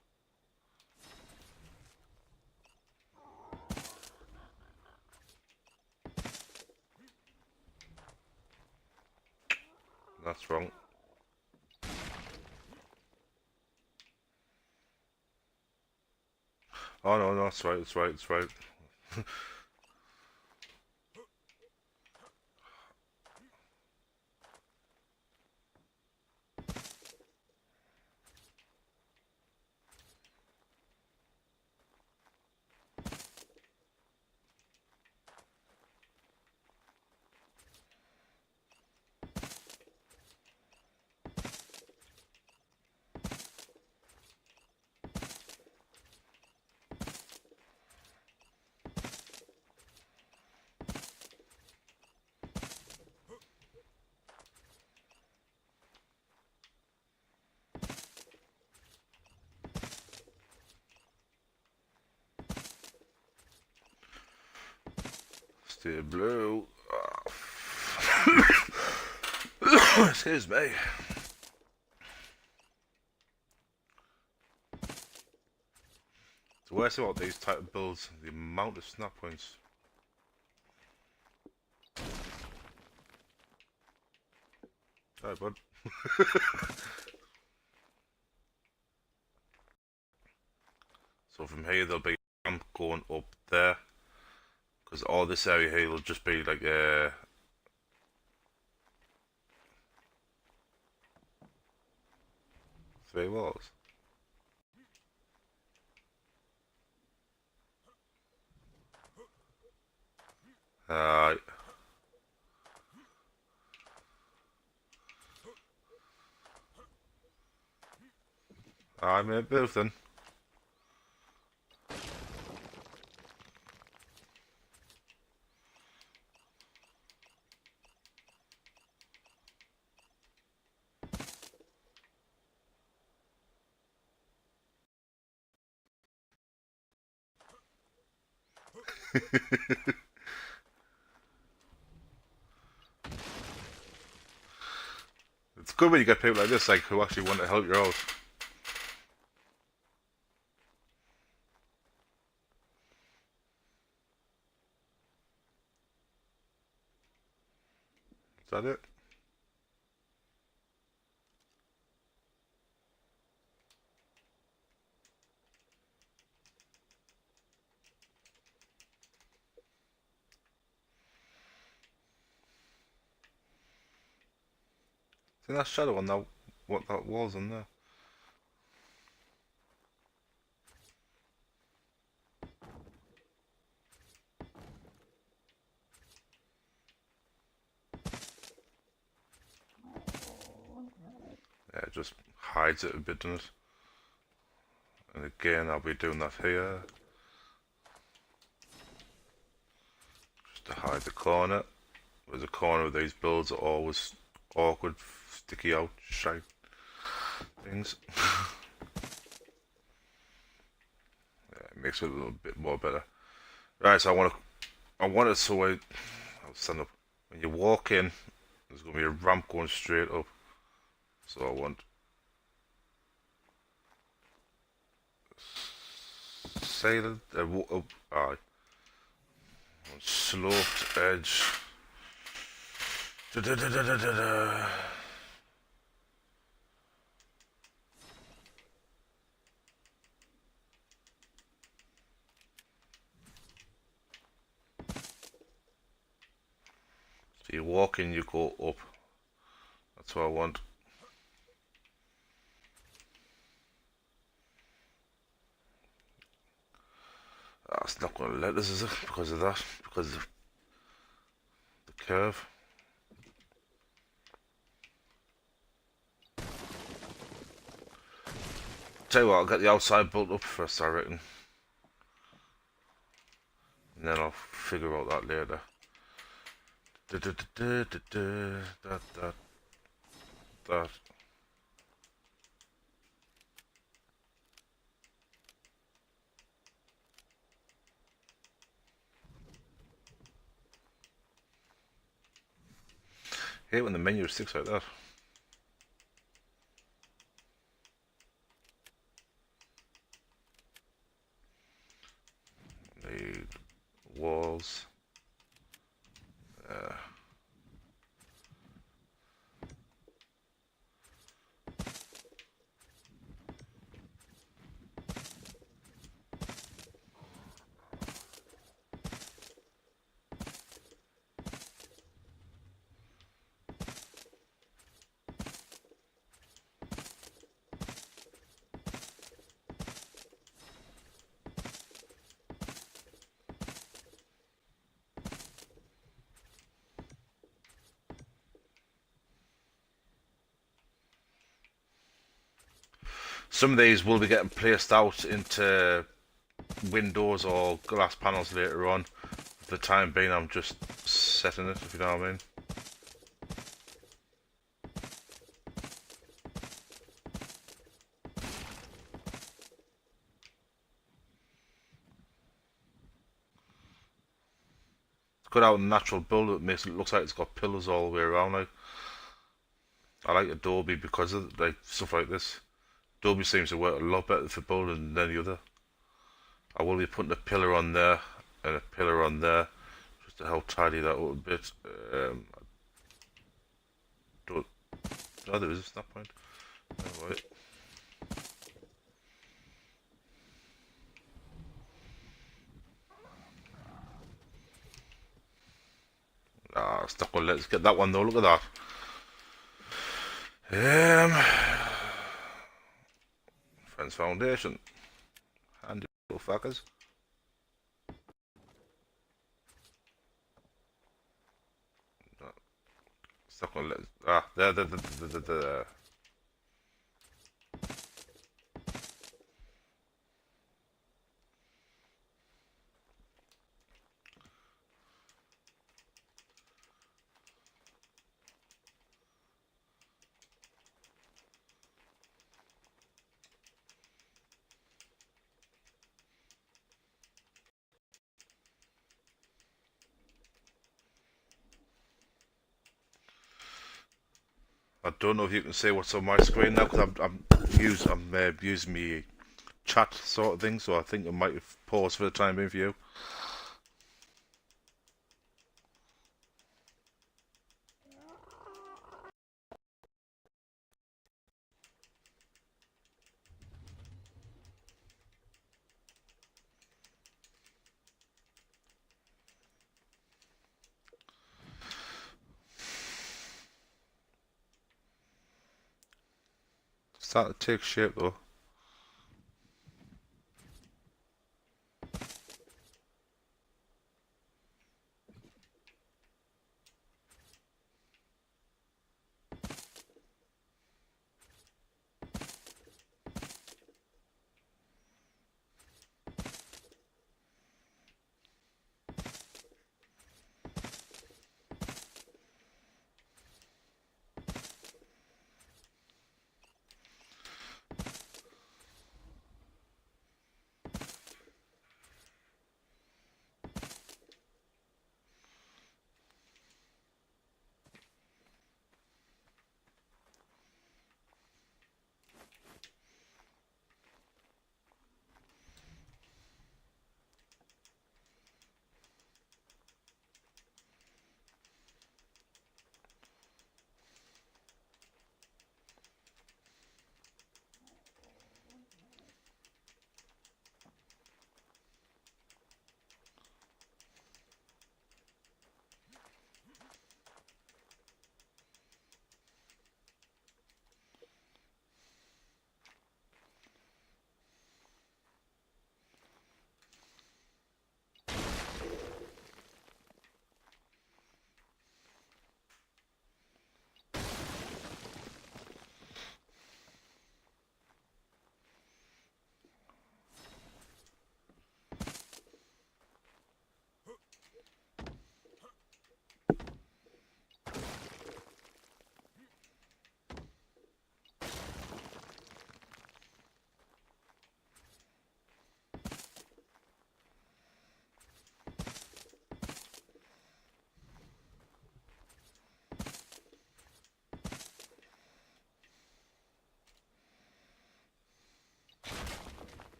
Speaker 1: That's wrong. Oh no, no, that's right, that's right, that's right. Stay blue. Excuse me. The worst about these type of builds, the amount of snap points. Sorry, bud. So from here there'll be a ramp going up there, because all this area here will just be like three walls. Alright. I made both then. It's good when you get people like this, like, who actually want to help you out. Is that it? See that shadow on that, what that wall's on there? it just hides it a bit, doesn't it? And again, I'll be doing that here, just to hide the corner. Where the corner of these builds are always awkward, sticky out shape things. Yeah, it makes it a little bit more better. Right, so I want it so I'll stand up. When you walk in, there's gonna be a ramp going straight up. So I want sailed, sloped edge. Da, da, da, da, da, da, da. So you walk in, you go up. That's what I want. It's not going to let us, is it? Because of that, because of the curve. Tell you what, I'll get the outside built up first, I reckon. And then I'll figure out that later. That. Hate when the menu sticks like that. Need walls. Some of these will be getting placed out into windows or glass panels later on. For the time being, I'm just setting it, if you know what I mean. It's got out a natural build that makes it look like it's got pillars all the way around. Like, I like Adobe because of like stuff like this. Adobe seems to work a lot better for building than any other. I will be putting a pillar on there and a pillar on there just to help tidy that up a bit. Don't, oh, there is a snap point. Oh, right. Ah, it's not gonna let us get that one though. Look at that. Fence foundation. Handy little fuckers. It's not gonna let us. Ah, there. I don't know if you can see what's on my screen now because I'm using me chat sort of thing, so I think I might have paused for the time being for you. Starting to take shape though.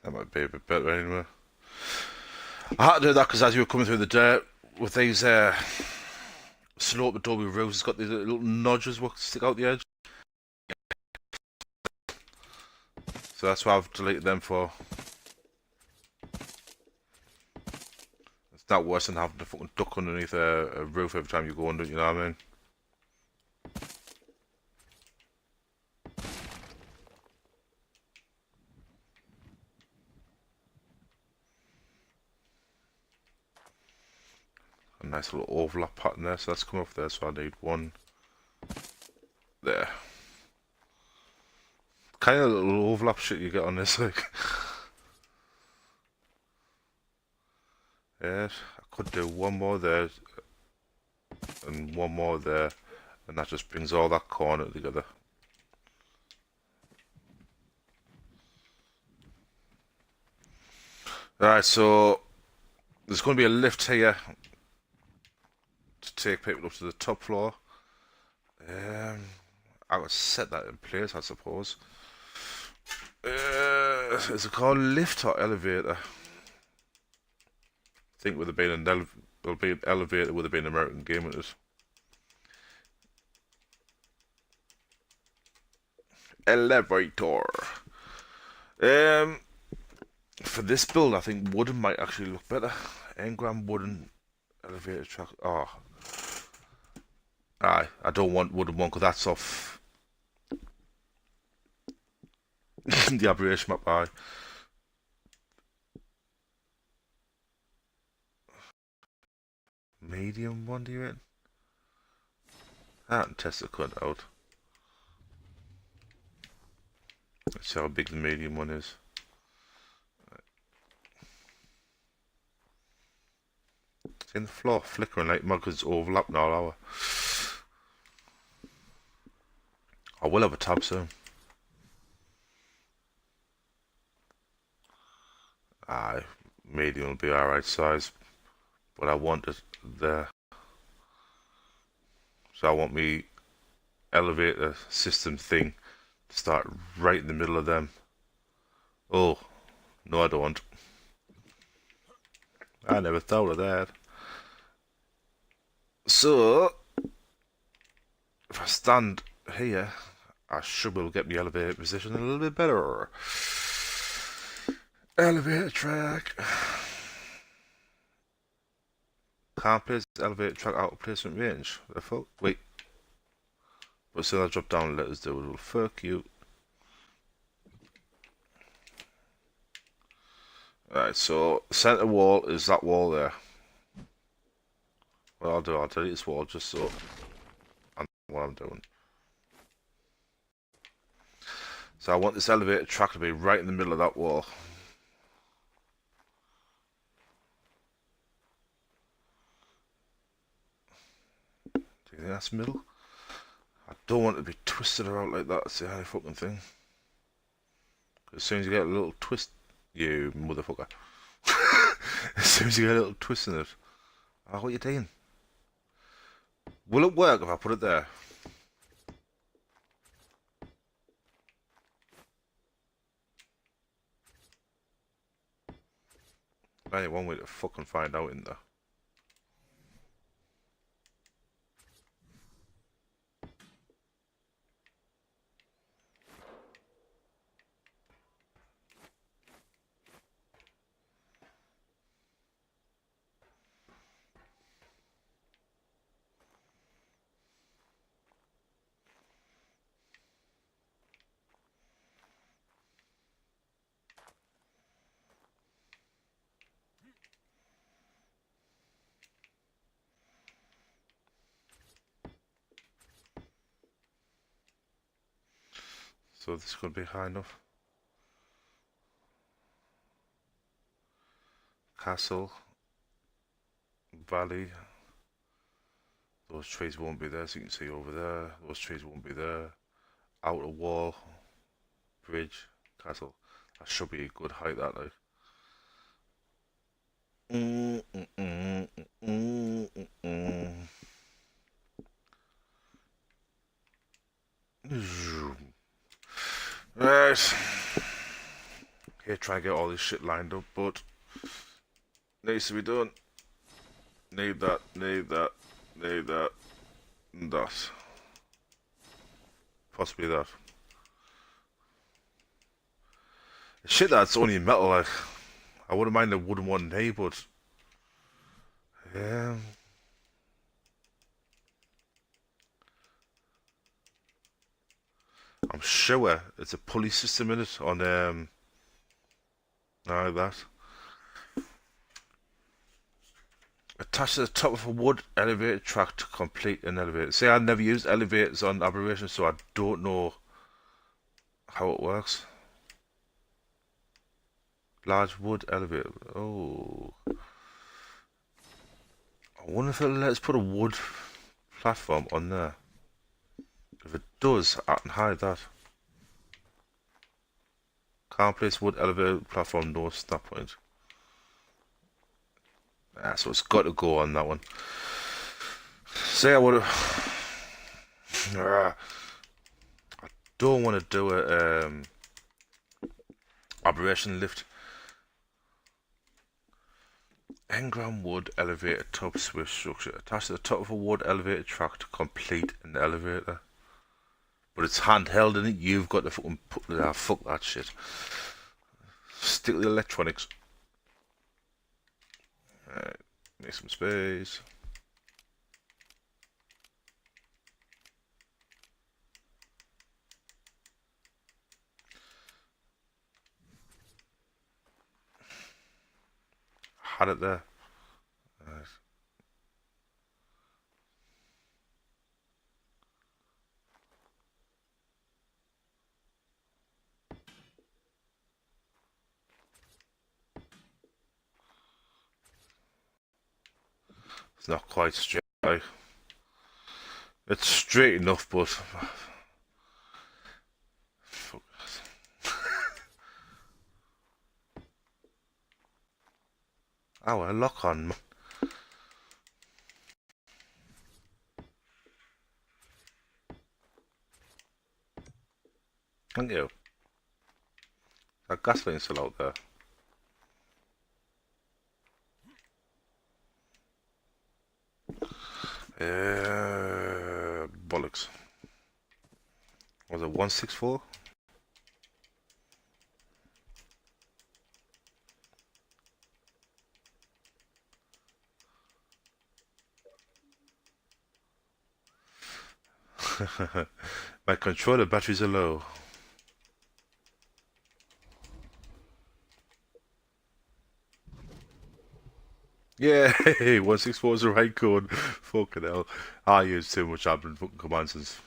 Speaker 1: That might be a bit better anyway. I had to do that because as you were coming through the dirt with these slope adobe roofs, it's got these little nodges that stick out the edge. So that's why I've deleted them for. It's not worse than having to fucking duck underneath a roof every time you go under it, you know what I mean? A nice little overlap pattern there, so that's come off there, so I need one there. Kind of little overlap shit you get on this, like. Yeah, I could do one more there and one more there, and that just brings all that corner together. Alright, so there's going to be a lift here to take people up to the top floor. I would set that in place, I suppose. Is it called lift or elevator? I think would have been an elevator would have been an American game with it. Elevator. For this build, I think wooden might actually look better. Engram wooden elevator track. Oh, aye, I don't want wooden one because that's off the aberration map. Aye. Medium one, do you reckon? I haven't tested the cunt out. Let's see how big the medium one is. It's in the floor, flickering like mud because it's overlapping all hour. I will have a tab soon. Aye, medium will be alright size, but I want it there. So I want me elevator system thing to start right in the middle of them. Oh, no I don't. I never thought of that. So, if I stand here, I should be able to get my elevator position a little bit better. Elevator track. Can't place elevator track out of placement range. The fuck? Wait. But still I drop down and let us do it. Well, fuck you. Alright, so center wall is that wall there. What I'll do, I'll delete this wall just so I know what I'm doing. So I want this elevator track to be right in the middle of that wall. Do you think that's middle? I don't want it to be twisted around like that, that's the only fucking thing. As soon as you get a little twist, you motherfucker. As soon as you get a little twist in it. Oh, what are you doing? Will it work if I put it there? Only one way to fucking find out in there. So this could be high enough. Castle. Valley. Those trees won't be there, so you can see over there. Those trees won't be there. Outer wall. Bridge. Castle. That should be a good height, that like. Right. Here, try and get all this shit lined up, but needs to be done. Need that, need that, need that, and that. Possibly that. Shit, that's only metal, like. I wouldn't mind a wooden one here, but yeah. I'm sure it's a pulley system in it on like that. Attached to the top of a wood elevator track to complete an elevator. See, I never used elevators on Aberration, so I don't know how it works. Large wood elevator. Oh. I wonder if it'll let us put a wood platform on there. If it does, I can hide that. Can't place wood elevator platform, no snap point. Ah, so it's got to go on that one. Say I would have. I don't want to do a aberration lift. Engram wood elevator top switch structure attached to the top of a wood elevator track to complete an elevator. But it's handheld in it. You've got to fucking put fuck that shit. Stick with the electronics. Alright, make some space. Had it there. Right. It's not quite straight. Like, it's straight enough, but fuck. Oh, a lock on. Thank you. That gasoline's still out there. Bollocks. Was it 164? My controller batteries are low. Yeah, 164 is the right code. Fucking hell. I use too much admin fucking commands since.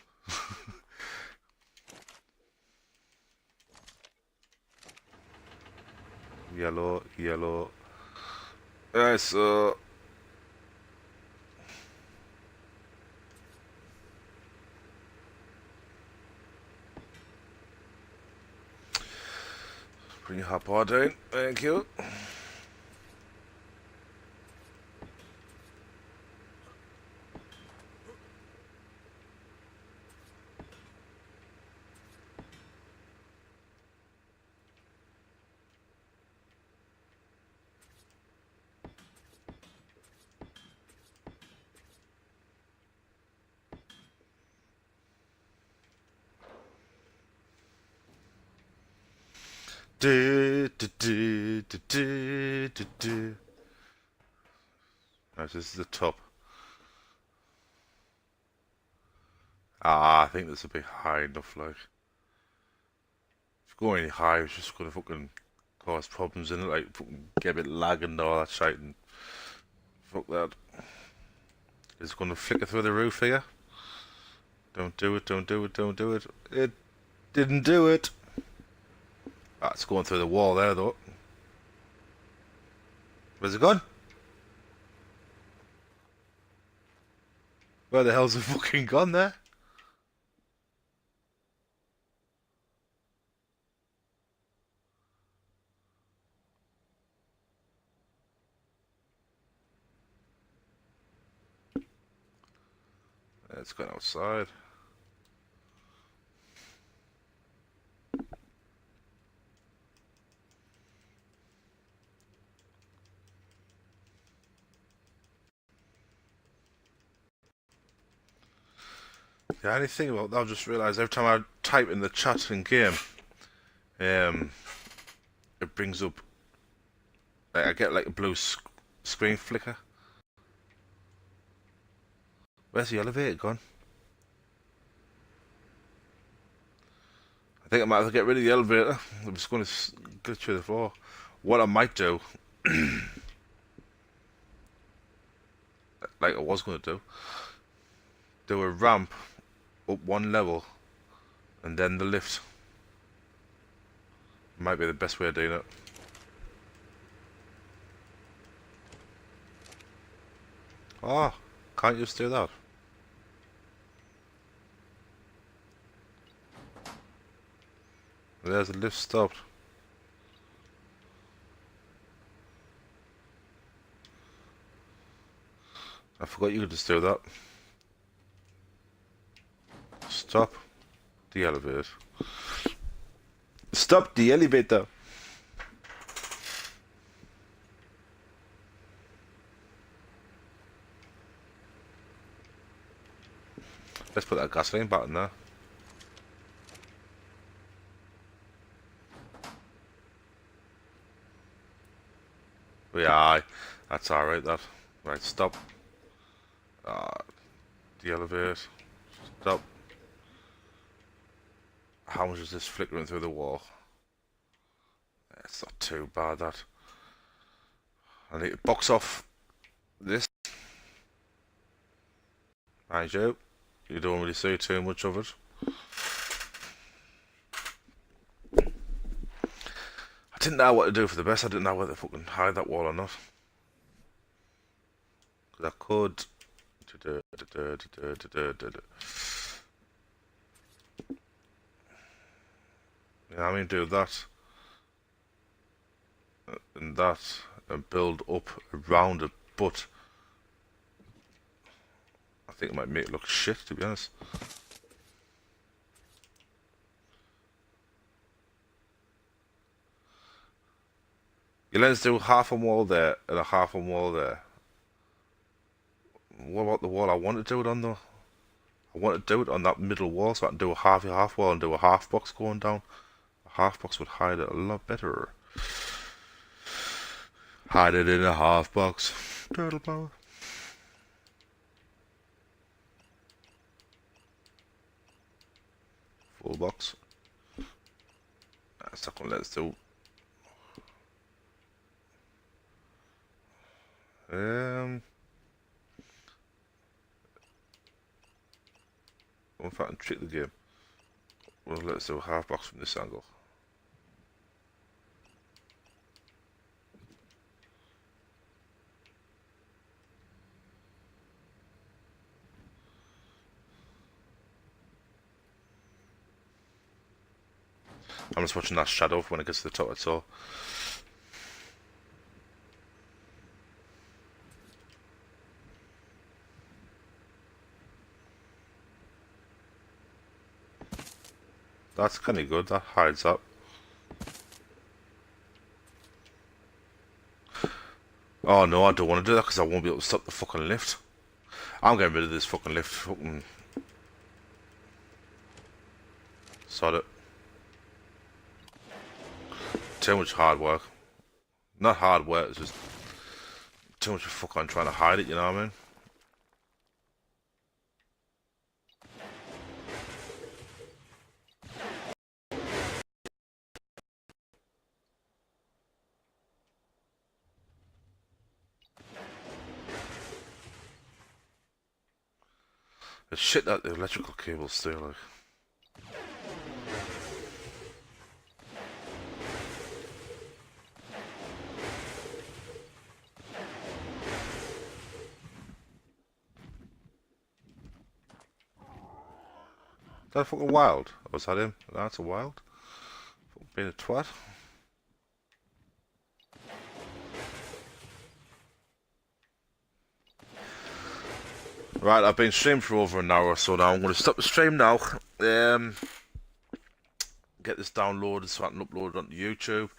Speaker 1: Yellow, yellow. Right, so bring your hot bar down. Thank you. Do, do, do, do, do, do, do. Right, this is the top. Ah, I think that's a bit high enough, like. If you go any higher, it's just gonna fucking cause problems in it, like fucking get a bit lag and all that shit, and fuck that. It's gonna flicker through the roof here. Don't do it, don't do it, don't do it. It didn't do it. Ah, it's going through the wall there, though. Where's it gone? Where the hell's it fucking gone there? It's gone outside. The only thing about that, I just realised every time I type in the chat in game, it brings up, like, I get like a blue screen flicker. Where's the elevator gone? I think I might have to get rid of the elevator. I'm just going to glitch through the floor. What I might do, like I was going to do a ramp up one level and then the lift. Might be the best way of doing it. Oh, can't you just do that? There's the lift stopped. I forgot you could just do that. Stop the elevator. Stop the elevator. Let's put that gasoline button there. Yeah, that's alright, that. Right, stop. The elevator. Stop. How much is this flickering through the wall? It's not too bad, that. I need to box off this. Mind you, you don't really see too much of it. I didn't know what to do for the best. I didn't know whether to fucking hide that wall or not. Because I could. Yeah, I mean, do that and that and build up around it, but I think it might make it look shit, to be honest. You let's do half a wall there and a half a wall there. What about the wall I want to do it on though? I want to do it on that middle wall so I can do a half wall and do a half box going down. A half box would hide it a lot better. Hide it in a half box. Turtle power. Full box. That's not gonna let us do. If I can trick the game, well, let's do a half box from this angle. I'm just watching that shadow when it gets to the top, that's all. That's kind of good, that hides up. Oh no, I don't want to do that because I won't be able to stop the fucking lift. I'm getting rid of this fucking lift. Fucking sod it. Too much hard work. Not hard work, it's just too much fucking trying to hide it, you know what I mean? It's shit that the electrical cables still like. Is that fucking wild? Or was that him? That's a wild. Fucking being a twat. Right, I've been streaming for over an hour or so now. I'm going to stop the stream now. Get this downloaded so I can upload it onto YouTube.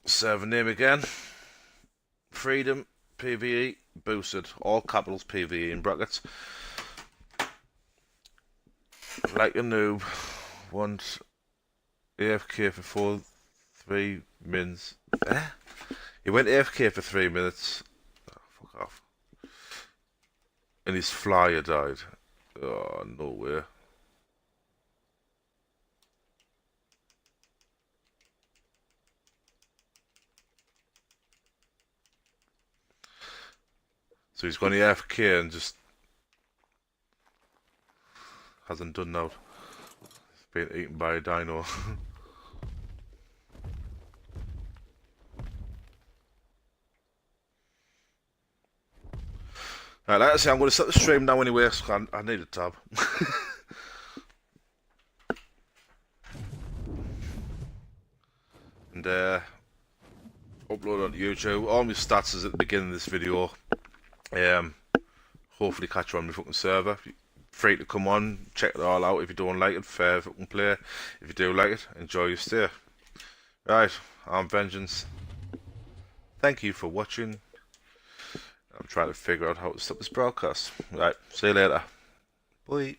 Speaker 1: Server name again. Freedom PVE boosted, all capitals PVE in brackets. Like a noob, once AFK for 3 minutes. He went AFK for 3 minutes. Oh, fuck off. And his flyer died. Oh, no way. So he's gone AFK and just hasn't done that. He's been eaten by a dino. Right, like I say, I'm going to set the stream now anyway, so I need a tab. And upload on YouTube. All my stats is at the beginning of this video. Hopefully catch you on my fucking server. Free to come on, check it all out. If you don't like it, fair fucking play. If you do like it, enjoy your stay. Right, I'm Vengeance. Thank you for watching. I'm trying to figure out how to stop this broadcast. Right, see you later. Bye.